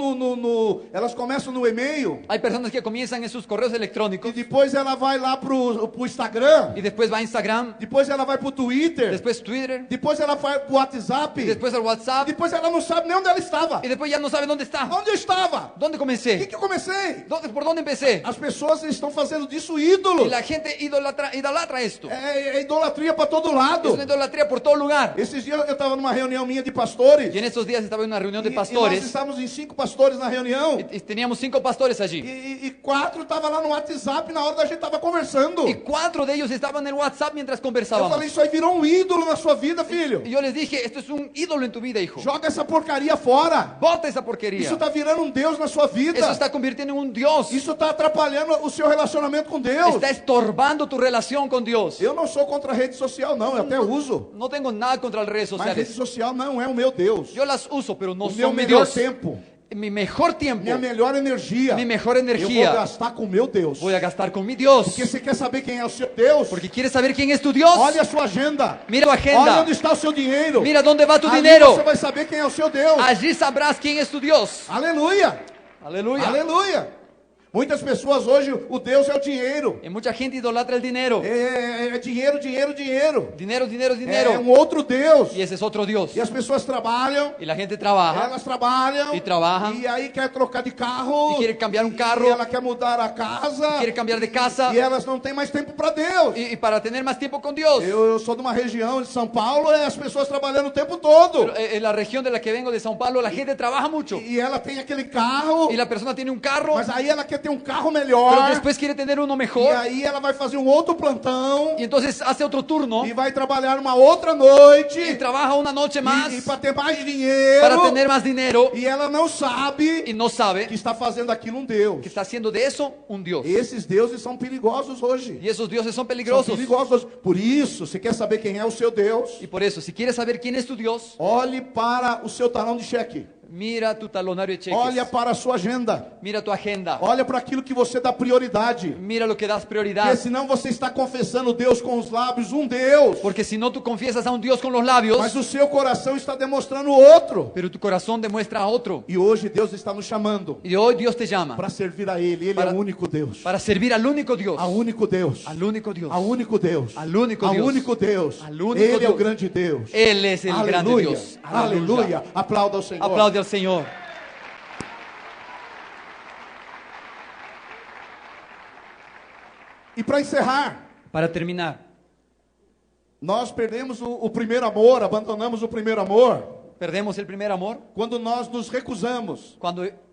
elas começam no e-mail, Hay personas que comienzan en sus correos e electrónicos depois ela vai lá pro Instagram, y después va a Instagram, depois ela vai pro Twitter, después Twitter, depois ela vai pro WhatsApp, y después al WhatsApp, depois ela não sabe nem onde ela estava. y después ya no sabe dónde está. Onde eu estava? ¿Dónde O comencé? que eu comecei? ¿Por dónde empecé? As pessoas estão fazendo disso Y ídolos. la gente idolatra esto. É idolatria para todo Es lado. una idolatría por todo lugar. Esses dias eu estava numa reunião minha de pastores. Y en estos días estaba en una reunión de E nós pastores estávamos em 5 pastores na reunião. y teníamos 5 pastores allí. E 4 estavam lá no WhatsApp na hora da gente estava conversando. Y 4 de ellos estaban en el WhatsApp mientras Eu conversábamos. falei, isso aí virou um ídolo na sua vida, filho. Y yo les dije, esto es un ídolo en tu vida, hijo. Joga essa porcaria fora. Bota esa porquería. Isso está virando um Deus na sua vida. Eso está convirtiendo en un Dios. Isso está atrapalhando o seu relacionamento com Deus. Está estorbando tu relación con Dios. Eu não sou contra a rede social, não. Eu até uso. No tengo nada contra las redes Mas rede sociales. social não é o meu Deus. Yo las uso, pero no O meu son mi melhor Dios. tempo, Mi mejor tiempo minha melhor energia, Mi mejor eu vou energía gastar com o meu Deus. voy a gastar con mi Dios. Porque você quer saber quem é o seu Deus? Porque quieres saber quién es tu Dios. Olha a sua agenda. Mira tu Olha agenda. onde está o seu dinheiro. Mira dónde va tu Ali dinero. você vai saber quem é o seu Deus. Allí sabrás quién es tu Dios. Aleluia. Aleluya. Aleluia. Muitas pessoas hoje, o Deus é o dinheiro. Y mucha gente idolatra el dinero. É dinheiro, dinheiro, dinheiro. Dinero, dinero, É dinero. um outro Deus. Y ese es otro Dios. E as pessoas trabalham, Y la gente trabaja elas trabalham e trabalham. e aí quer trocar de carro, y quiere cambiar un e carro. ela quer mudar a casa, Quiere cambiar de casa. e elas não têm mais tempo para Deus. Y para tener más tiempo con Dios. Eu sou de uma região de São Paulo, as pessoas trabalhando o tempo todo. Pero, en la región de la que vengo, de São Paulo, la gente trabaja mucho. E ela tem aquele carro, Y la persona tiene un carro, mas aí ela quer ter um carro melhor. pero después quiere tener uno E mejor. aí ela vai fazer um outro plantão Y entonces hace otro turno. e vai trabalhar uma outra noite Y trabaja una noche más e para ter mais dinheiro. para tener más dinero. E ela não sabe Y no sabe que está fazendo aquilo um Deus. que está haciendo de eso un Dios. Esses deuses são perigosos hoje. Y esos dioses son São peligrosos. perigosos hoje. Por isso, você quer saber quem é o seu Deus? Y por eso, si quieres saber quién es tu Dios, Olhe para o seu talão de cheque. mira tu talonario de cheques. Olha para a sua agenda. Mira tu agenda. Olha para aquilo que você dá prioridade. Mira lo que das Porque prioridad. senão você está confessando Deus com os lábios, um Deus. Porque si no, tú confiesas a un Dios con los labios, Mas o seu coração está demonstrando outro. pero tu corazón demuestra a otro. E hoje Deus está nos chamando Y hoy Dios te llama para servir a Ele. Ele Para- é o único Deus. para servir al único Dios. Ao único Deus. Al único Dios. Ao único Deus. Al único Ao Deus. único Deus. Al único Ele é o Deus. grande Deus. Él es el grande Aleluia. Dios. Aleluia. Aplauda ao Senhor. Aplaude al Señor. E para encerrar, Para terminar, nós perdemos o primeiro amor, abandonamos o primeiro amor, perdemos el primer amor quando nós nos recusamos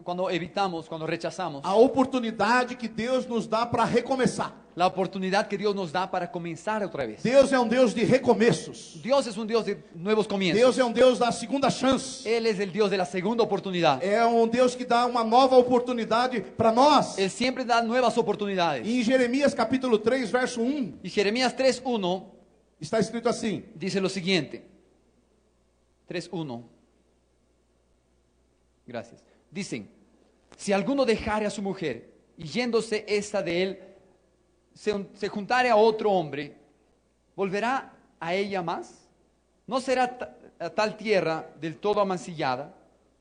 cuando evitamos, cuando rechazamos a oportunidade que Deus nos dá para recomeçar. la oportunidad que Dios nos da para comenzar otra vez. Deus é um Deus de recomeços. Dios es un Dios de nuevos comienzos. Deus é um Deus da segunda chance. Él es el Dios de la segunda oportunidad. É um Deus que dá uma nova oportunidade para nós. Él siempre da nuevas oportunidades. E em Jeremias capítulo 3, verso 1, Y Jeremías 3:1 está escrito assim: dice lo siguiente. 3:1. Gracias. Dicen, si alguno dejare a su mujer y yéndose esta de él, se juntare a otro hombre, ¿volverá a ella más? ¿No será tal tierra del todo amancillada?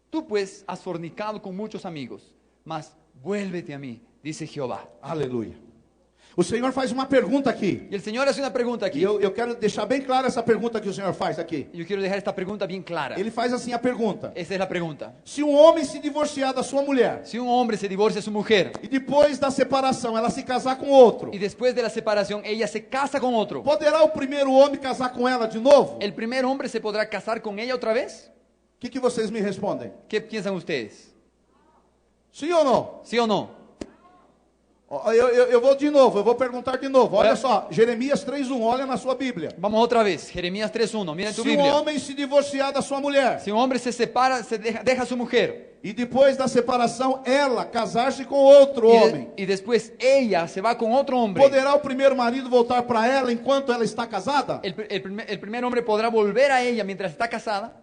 Tú pues has fornicado con muchos amigos, mas vuélvete a mí, dice Jehová. Aleluia. O Senhor faz uma pergunta aqui. Y el Señor hace una pregunta E aquí. eu quero deixar bem clara essa pergunta que o Senhor faz aqui. Yo quiero dejar esta pregunta bien clara. Ele faz assim a pergunta: Esta es la pregunta. se um homem se divorciar da sua mulher Si un hombre se divorcia de su mujer e depois da separação ela se casar com outro, y después de la separación ella se casa con otro, poderá o primeiro homem casar com ela de novo? ¿el primer hombre se podrá casar con ella otra vez? O que vocês me respondem? ¿Qué piensan ustedes? Sim ou não? ¿Sí o no? Ó, eu vou de novo, eu vou perguntar de novo. Olha Olha. só, Jeremias 3:1, olha na sua Bíblia. Vamos otra vez, Jeremías 3:1, mira en tu Se um Biblia. homem se divorciar da sua mulher Si un hombre se separa, deja a su mujer e depois da separação ela casar-se com outro homem, y después ella se va con otro hombre, poderá o primeiro marido voltar para ela enquanto ela está casada? el primer hombre podrá volver a ella mientras está casada.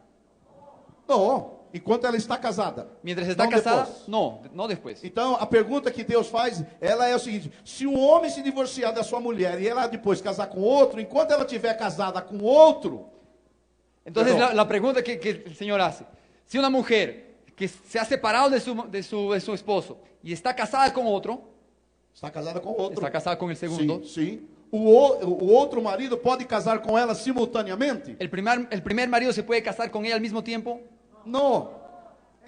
Não, enquanto ela está casada. Mientras está Não casada, depois. no después. Então, a pergunta que Deus faz, ela é o seguinte: se um homem se divorciar da sua mulher e ela depois casar com outro, enquanto ela estiver casada com outro, Entonces Perdón. la pregunta que el Señor hace, si una mujer que se ha separado de su esposo y está casada con otro, está casada com outro. está casada con el segundo, Sim, sim. O outro marido pode casar com ela simultaneamente? el primer marido se puede casar con ella al mismo tiempo. Não.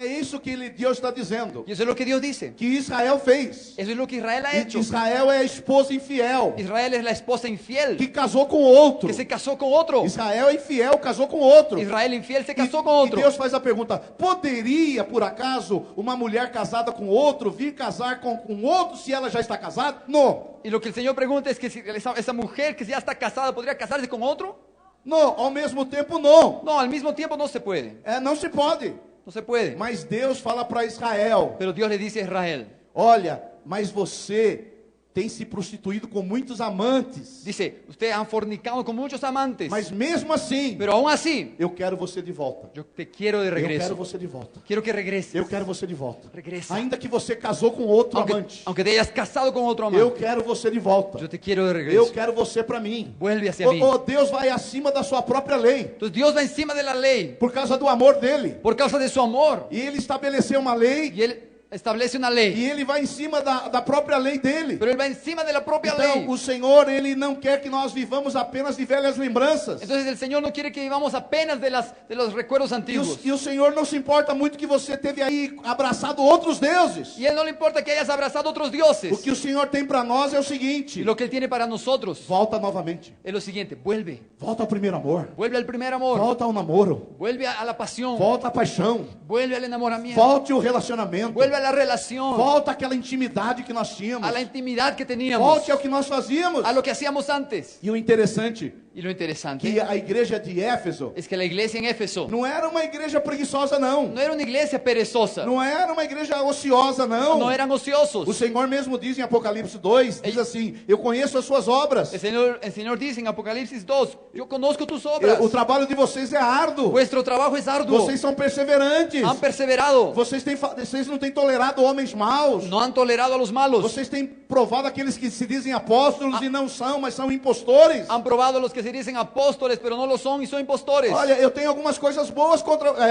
É isso que Deus está dizendo. Y eso es lo que Dios dice. Que Israel fez. Eso es lo que Israel ha hecho. Israel é a esposa infiel. Israel es la esposa infiel Que casou com outro. que se casó con otro. Israel é infiel, casou com outro. Israel infiel se E, casó con e otro. Deus faz a pergunta: poderia, por acaso, uma mulher casada com outro vir casar com outro se ela já está casada? Não. Y lo que el Señor pregunta es que si esa mujer que ya está casada podría casarse con otro. Não, ao mesmo tempo não. No, al mismo tiempo no se puede. Não se pode. No se puede. Mas Deus fala para Israel: Pero Dios le dice a Israel, olha, mas você tem se prostituído com muitos amantes. dice, ustedes han fornicado con muchos amantes, Mas mesmo assim, pero aún así, eu quero você de volta. yo te quiero de Eu quero regreso. você de volta. Quiero que regreses. Eu quero você de volta. Regresa. Ainda que você casou com outro amante, Aunque te hayas casado con otro eu amante, quero você de volta. yo te quiero de Eu regreso. quero você para mim. Vuelve hacia mí. Deus vai acima da sua própria lei, Entonces Dios va encima de la ley por causa do amor dele. por causa de su amor. E ele estabeleceu uma lei, Y Él establece una ley, e ele vai em cima da própria lei dele. pero Él va encima de la propia Então, lei. o Senhor, ele não quer que nós vivamos apenas de velhas lembranças. Entonces el Señor no quiere que vivamos apenas de los recuerdos antiguos. E o Senhor não se importa muito que você teve aí abraçado outros deuses. Y a Él no le importa que hayas abrazado otros O dioses. que o Senhor tem para nós é o Y seguinte: lo que Él tiene para nosotros volta novamente. es lo siguiente: vuelve. Volta ao primeiro amor. Vuelve al primer amor. Volta ao namoro. Vuelve a la pasión. Volta à paixão. Vuelve al enamoramiento. Volte ao relacionamento. Vuelve a la relación. Volta àquela intimidade que nós tínhamos. A la intimidad que teníamos. Volte ao que nós fazíamos. A lo que hacíamos antes. E o interessante Y lo interesante que a igreja de Éfeso es que la iglesia en Éfeso não era uma igreja preguiçosa, não. no era una iglesia perezosa. Não era uma igreja ociosa, não. No eran O ociosos. Senhor mesmo diz em Apocalipse 2, diz assim: eu conheço as suas obras. El Señor dice en Apocalipsis 2, yo conozco tus obras. O trabalho de vocês é árduo. Vuestro trabajo es arduo. Vocês são perseverantes. Han perseverado. Vocês não têm tolerado homens maus. No han tolerado a los malos. Vocês têm provado aqueles que se dizem apóstolos e não são, mas são impostores. Han probado a los que se dicen apóstoles, pero no lo son y son impostores. Olha, eu tenho algumas coisas boas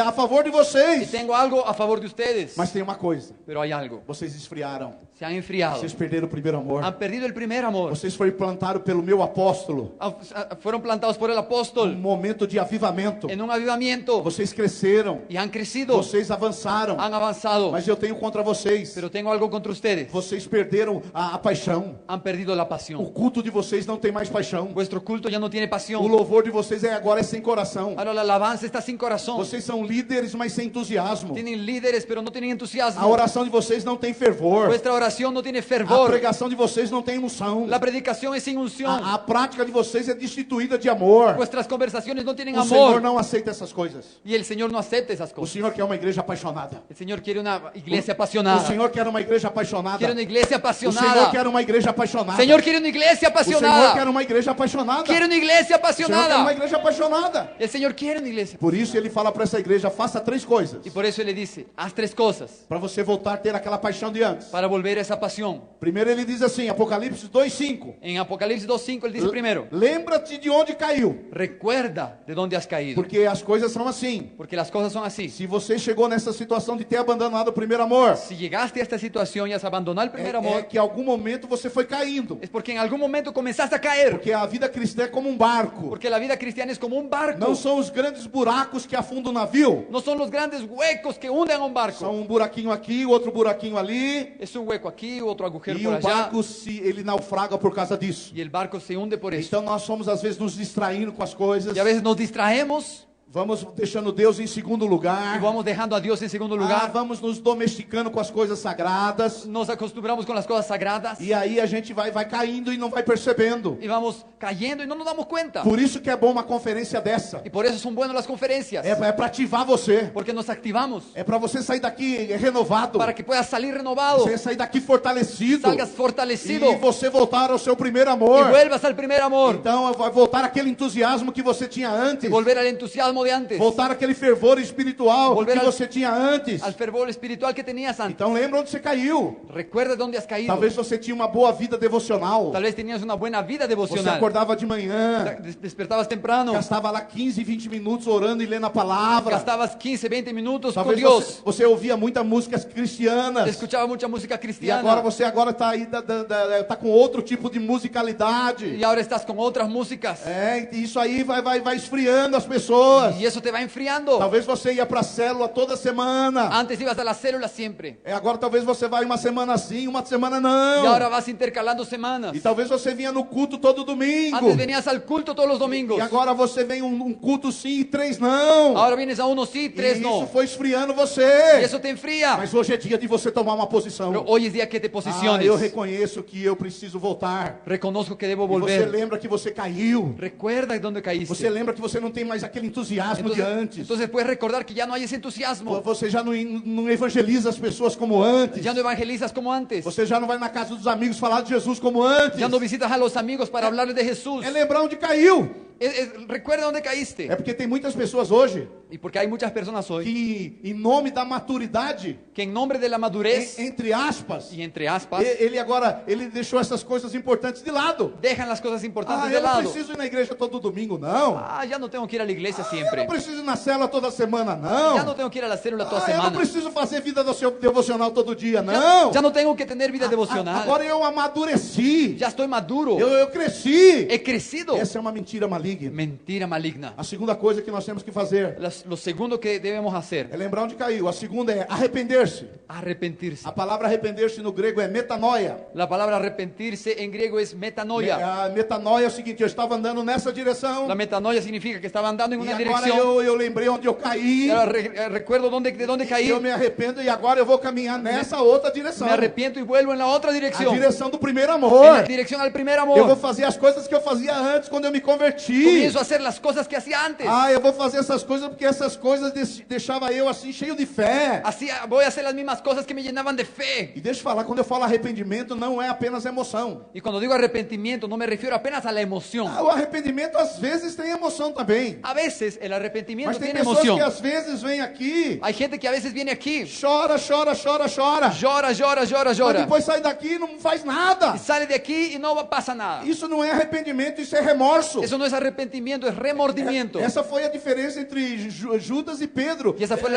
a favor de Y vocês. tengo algo a favor de ustedes. Mas tem uma coisa: Pero hay algo. vocês esfriaram. Se han enfriado. Vocês perderam o primeiro amor. Han perdido el primer amor. Vocês foram plantados pelo meu apóstolo. Fueron plantados por el Um apóstol momento de avivamento. en un avivamiento. Vocês cresceram. Y han crecido. Vocês avançaram. Han avanzado. Mas eu tenho contra vocês. Pero tengo algo contra ustedes. Vocês perderam a paixão. Han perdido la O pasión. culto de vocês não tem mais paixão. Vuestro culto ya no tiene O pasión. louvor de vocês agora é sem coração. Ahora la alabanza está sin corazón. Vocês são líderes, mas sem entusiasmo. Tienen líderes, pero no tienen A entusiasmo. oração de vocês não tem fervor. Vuestra oración no tiene A fervor. pregação de vocês não tem emoção. La predicación es sin unción. A prática de vocês é destituída de amor. Vuestras conversaciones no tienen O Senhor amor. não aceita essas coisas. Y el Señor no acepta esas O cosas. Senhor quer uma igreja apaixonada. El Señor quiere una iglesia O apasionada. Senhor quer uma igreja apaixonada. Quiere una iglesia O Senhor apasionada. quer uma igreja apaixonada. Señor quiere una iglesia O Senhor quer apasionada. uma igreja apaixonada. Quiere una iglesia O Senhor quer uma apasionada. igreja apaixonada. El Señor quiere una iglesia. Por isso ele fala para essa igreja: faça três coisas Y por eso Él le dice, haz tres cosas para você voltar a ter aquela paixão de antes. para volver a esa pasión. Primeiro ele diz assim, Apocalipse 2:5. En Apocalipsis 2.5 Él dice primero, Lembra-te de onde caiu, recuerda de dónde has caído. porque as coisas são assim. Porque las cosas son así. Se você chegou nessa situação de ter abandonado o primeiro amor, Si llegaste a esta situación y has abandonado el primer é amor, que em algum momento você foi caindo. es porque en algún momento comenzaste a caer. Porque a vida cristã é como um barco. Porque la vida cristiana es como un barco. Não são os grandes buracos que afundam o navio. No son los grandes huecos que hunden a un barco. São um buraquinho aqui, outro buraquinho ali. Es un hueco aquí, otro agujero E por o allá. barco ele naufraga por causa disso. Y el barco se hunde por eso. Então nós somos às vezes nos distraindo com as coisas. Y a veces nos distraemos Vamos deixando Deus em segundo y lugar. vamos dejando a Dios en segundo lugar. Vamos nos domesticando com as coisas sagradas. Nos acostumbramos con las cosas sagradas E aí a gente vai caindo e não vai percebendo. y vamos cayendo y no nos damos cuenta. Por isso que é bom uma conferência dessa. Y por eso son buenas las conferencias, É para ativar você. porque nos activamos É para você sair daqui renovado. para que puedas salir renovado, Você sair daqui fortalecido. salgas fortalecido E você voltar ao seu primeiro y amor. vuelvas al primer amor, Então vai voltar aquele entusiasmo que você tinha antes. volver al entusiasmo de antes, Voltar aquele fervor espiritual Volver que al- você tinha antes. al fervor espiritual que tenías antes. Então lembra onde você caiu. Recuerda dónde has caído. Talvez você tinha uma boa vida devocional. Tal vez tenías una buena vida Você devocional. acordava de manhã, Despertabas temprano, gastava lá 15, 20 minutos orando e lendo a palavra. gastabas 15, 20 minutos con Talvez Dios, você ouvia muitas músicas cristianas. escuchaba mucha música E cristiana, agora você está aí tá com outro tipo de musicalidade. y ahora estás con otras músicas, E isso aí vai esfriando as pessoas. y eso te va enfriando. Talvez você ia para a célula toda semana. Antes ibas a la célula siempre, Agora talvez você vai uma semana sim, uma semana y não. ahora vas intercalando semanas. E talvez você vinha no culto todo domingo. Antes venías al culto todos los domingos, E agora você vem um culto sim e 3 não. ahora vienes a uno sí, 3 E no, isso foi esfriando y você. eso te enfría. Mas hoje é dia de você tomar uma posição. Pero hoy es día que te posiciones. Eu reconheço que eu preciso voltar. Reconozco que debo E você volver. lembra que você caiu. Recuerda dónde caíste. Você lembra que você não tem mais aquele entusiasmo de antes. Entonces puedes recordar que ya no hay ese entusiasmo. Você já não evangeliza as pessoas como antes. Ya no evangelizas como antes. Você já não vai na casa dos amigos falar de Jesus como antes. Ya no visitas a los amigos para hablarles de Jesús. É lembrar onde caiu. Recuerda dónde caíste. É porque tem muitas pessoas hoje Y porque hay muchas personas hoy que, em nome da maturidade, que en nombre de la madurez entre aspas, y entre aspas ele deixou essas coisas importantes de lado. dejan las cosas importantes de Eu não lado. preciso ir na igreja todo domingo, não. Ya no tengo que ir a la iglesia Eu siempre. não preciso ir na célula toda semana, não. Ya no tengo que ir a la célula toda Eu não semana. preciso fazer vida devocional todo dia, não. Ya no tengo que tener vida devocional. Agora eu amadureci. Ya estoy maduro. Eu cresci. He crecido. Essa é uma mentira maligna. Mentira maligna. A segunda coisa que nós temos que fazer Lo segundo que debemos hacer, é lembrar onde caiu. A segunda é arrepender-se. arrepentirse. A palavra arrepender-se no grego é metanoia. La palabra arrepentirse en griego es metanoia. A metanoia é o seguinte: eu estava andando nessa direção La metanoia significa que estaba andando en e una agora dirección. eu lembrei onde eu caí. Ahora recuerdo de dónde caí. Eu me arrependo e agora eu vou caminhar nessa outra direção. Me arrepiento y vuelvo en la otra A dirección. direção do primeiro En la amor. dirección al primer Eu vou amor. fazer as coisas que eu fazia antes quando eu me converti. Comienzo a hacer las cosas que hacía antes. Eu vou fazer essas coisas porque essas coisas deixava eu assim cheio de fé. Así voy a hacer las mismas cosas que me llenaban de fe. E deixa eu falar, quando eu falo arrependimento, não é apenas emoção. Y cuando digo arrepentimiento, no me refiero apenas a la emoción. O arrependimento às vezes tem emoção também. A veces el arrepentimiento Mas tem tiene pessoas emoción. que às vezes vêm aqui, Hay gente que a veces viene aquí, chora, chora, chora, chora. llora, llora, llora, Mas llora. depois sai daqui e não faz nada. Y sale de aquí y no pasa nada. Isso não é arrependimento, isso é remorso. Eso no es arrepentimiento, es remordimiento. Essa foi a diferença entre Judas e Pedro. E essa foi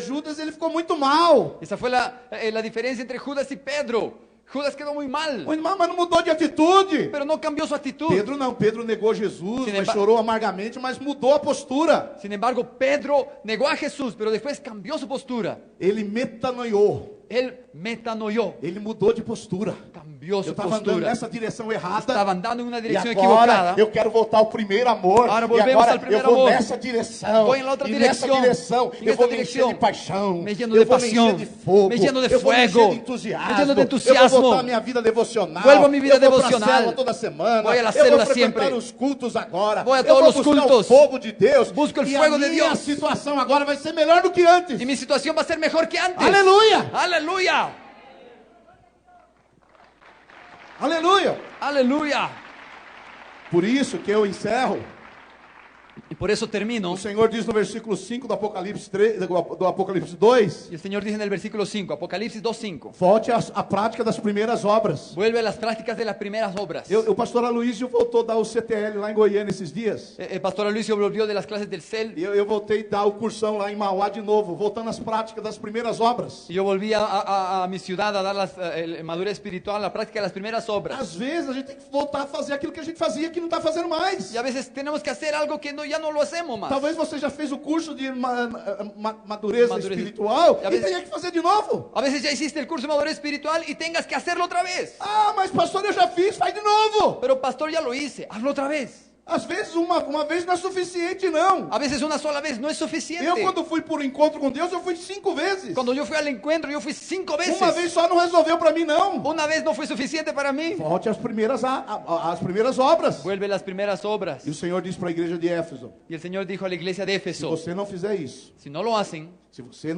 Judas ele ficou muito mal. Esa fue la diferencia entre Judas y Pedro. Judas quedó muy mal, Mas não mudou de atitude. pero no cambió su actitud. Pedro não, Pedro negou Jesus, Sin mas embargo- chorou amargamente, mas mudou a postura. Sin embargo, Pedro negó a Jesús, pero después cambió su postura. Ele metanoiou, Él metanoió, ele mudou de postura. cambió Eu su estava andando postura. nessa direção errada. Estaba andando en una E dirección agora equivocada. eu quero voltar ao primeiro amor. Ahora E volvemos agora al primer eu vou amor. nessa direção. Voy en la otra e dirección. nessa direção En eu esta vou me encher dirección. de paixão. Me lleno eu de vou me pasión. encher de fogo. Me lleno de eu vou me fuego. encher de entusiasmo. Me lleno de Eu entusiasmo. vou voltar à minha vida devocional. Vuelvo a mi vida eu vou devocional. pra célula toda semana. Voy a la eu célula vou frequentar siempre. os cultos agora. Voy a eu todos vou los buscar cultos. o fogo de Deus. Busco el e fuego a de minha Dios. situação agora vai ser melhor do que antes. Y mi situación va a ser mejor que antes. Aleluia! Aleluya. Aleluia! Aleluya. Por isso que eu encerro. Y por eso termino. O Senhor diz no versículo 5 do Apocalipse 3, do Apocalipse 2, Y el Señor dice en el versículo 5, Apocalipsis 2:5. volte à prática das primeiras obras. Vuelve a las prácticas de las primeras obras. O pastor Aloysio voltou a dar o CTL lá em Goiânia esses dias. El pastor Luisio volvió de las clases del CEL. E eu voltei a dar o cursão lá em Mauá de novo, voltando às práticas das primeiras obras. Y yo volví a mi ciudad a dar madurez espiritual, la práctica de las primeras obras. Às vezes a gente tem que voltar a fazer aquilo que a gente fazia que não está fazendo mais. Y a veces tenemos que hacer algo que ya no lo hacemos más. Talvez você já fez o curso de madureza Madureza. espiritual E a e vezes- tenha que fazer de novo. A veces ya hiciste el curso de madurez espiritual y tengas que hacerlo otra vez. Mas pastor, eu já fiz, faz de novo. Pero pastor, ya lo hice, hazlo otra vez. Às vezes uma vez não é suficiente, não. A veces una sola vez no es Eu, suficiente. quando fui por encontro com Deus, eu fui 5 vezes. Cuando yo fui al encuentro, yo fui 5 veces. Uma vez só não resolveu para mim, não. Una vez no fue suficiente para mí. Volte às primeiras obras. Vuelve las primeras obras. E o Senhor disse para a igreja de Éfeso: Y el Señor dijo a la iglesia de se Éfeso, você não fizer isso, si no lo hacen, se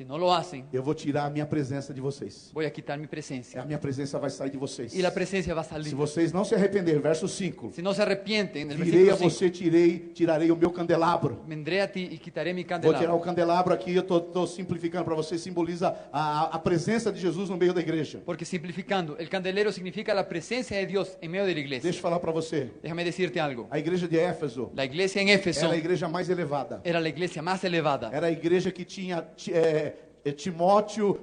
no lo hacen, eu vou tirar a minha presença de vocês. voy a quitar mi presencia. A minha presença vai sair de vocês. Y la presencia va a Se salir. vocês não se arrepender, verso 5. Si no se arrepienten, el Virei a versículo 5, você, tirarei o meu candelabro. vendré a ti y quitaré mi Vou tirar candelabro. o candelabro aqui, eu estou simplificando para você, simboliza a presença de Jesus no meio da igreja. Porque simplificando, el candelero significa la presencia de Dios en medio de la iglesia. Deixa eu falar para você. Déjame decirte algo. A igreja de Éfeso La iglesia en Éfeso era a igreja mais elevada. era la iglesia más elevada. Era a igreja que tinha Timóteo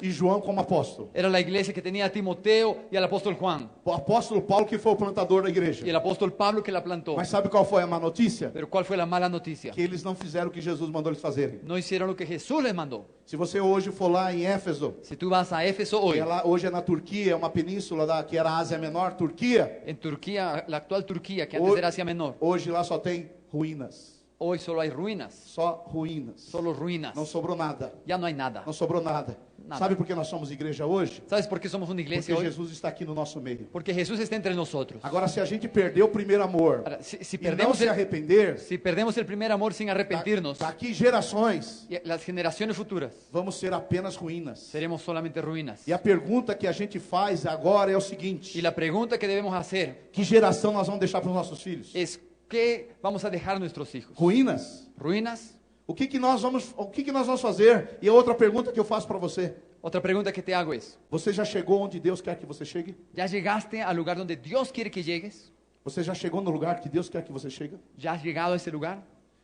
e João como apóstolo. Era la iglesia que tenía a Timoteo y al apóstol Juan. O apóstolo Paulo que foi o plantador da igreja. Y el apóstol Pablo que la plantó. Mas sabe qual foi a má notícia? Pero ¿cuál fue la mala noticia? Que eles não fizeram o que Jesus mandou eles fazerem. No hicieron lo que Jesús les mandó. Se você hoje for lá em Éfeso, Si tú vas a Éfeso hoy, hoje é na Turquia, é uma península que era a Ásia Menor, Turquia. en Turquía, la actual Turquía, que antes era Asia Menor, Hoje lá só tem ruínas. hoy solo hay ruinas, Só ruínas. solo ruinas. Não sobrou nada. Ya no hay nada. Não sobrou nada. Nada. Sabe por que nós somos igreja hoje? ¿Sabes por qué somos una iglesia Porque hoy? Jesus está aqui no nosso meio. Porque Jesús está entre nosotros. Agora, se a gente perder o primeiro amor Ahora, si e não perdemos se arrepender, si perdemos el primer amor sin arrepentirnos, daqui gerações y las generaciones futuras vamos ser apenas ruínas. seremos solamente ruinas. E a pergunta que a gente faz agora é o seguinte: Y la pregunta que debemos hacer que geração nós vamos deixar para os nossos filhos? es ¿qué vamos a dejar a nuestros hijos? Ruínas? ¿Ruinas? O que nós vamos fazer? E a outra pergunta que eu faço para você: Otra pregunta que te hago es, você já chegou onde Deus quer que você chegue? ¿ya llegaste al lugar donde Dios quiere que llegues? Você já chegou no lugar que Deus quer que você chegue? ¿Ya has llegado a ese lugar?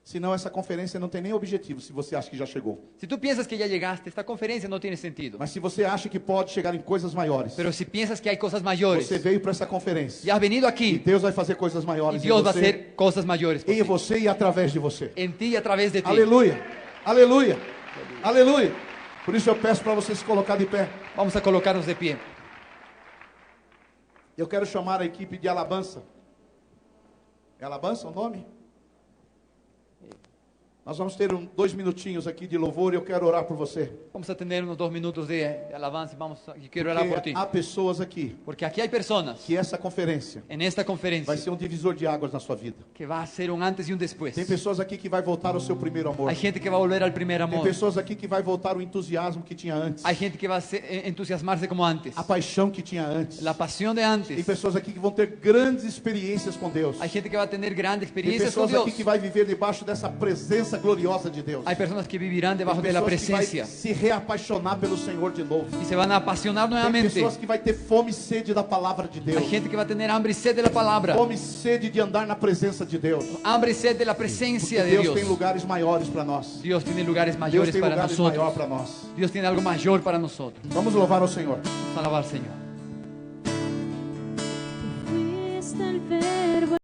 Senão essa conferência não tem nem objetivo se você acha que já chegou. Si tú piensas que ya llegaste, esta conferencia no tiene sentido. Mas se você acha que pode chegar em coisas maiores, Pero si piensas que hay cosas mayores, você veio para essa conferência ya has venido e aquí Deus vai fazer coisas y maiores em Dios va a você, hacer cosas mayores por em ti. você e através de você. En ti y a través de ti. Aleluia, aleluia, aleluia. Por isso eu peço para você se colocar de pé. Vamos a colocarnos de pie. Eu quero chamar a equipe de alabança. É alabança o nome? Nós vamos ter 2 minutinhos aqui de louvor e eu quero orar por você. Vamos a tener unos 2 minutos de alabanza y quiero orar por Porque ti. há pessoas aqui Porque aquí hay personas que essa conferência en esta vai conferencia ser um divisor de águas na sua vida. que va a ser un antes y un después. Tem pessoas aqui que vai voltar ao seu primeiro amor. Hay gente que va a volver al primer Tem amor. pessoas aqui que vai voltar o entusiasmo que tinha antes. Hay gente que va a entusiasmarse como antes. A paixão que tinha antes. La pasión de Tem antes. pessoas aqui que vão ter grandes experiências com Deus. Hay gente que va a tener grandes Tem experiencias con pessoas Dios. aqui que vai viver debaixo dessa presença gloriosa de Deus. Hay personas que vivirán Tem debajo de la pessoas que vai presencia se reapaixonar pelo Senhor de novo. y se van a apasionar Tem nuevamente. pessoas que vai ter fome e sede da palavra de Deus. Hay gente que va a tener hambre y sed de la palabra. Fome e sede de andar na presença de Deus. Hambre y sed de la Porque presencia de Deus Dios. tem lugares maiores para nós. Dios tiene lugares Deus mayores tem para lugares maiores nosotros. para nós. Dios tiene algo mayor para nosotros. Vamos louvar ao Senhor. Vamos a alabar al Señor.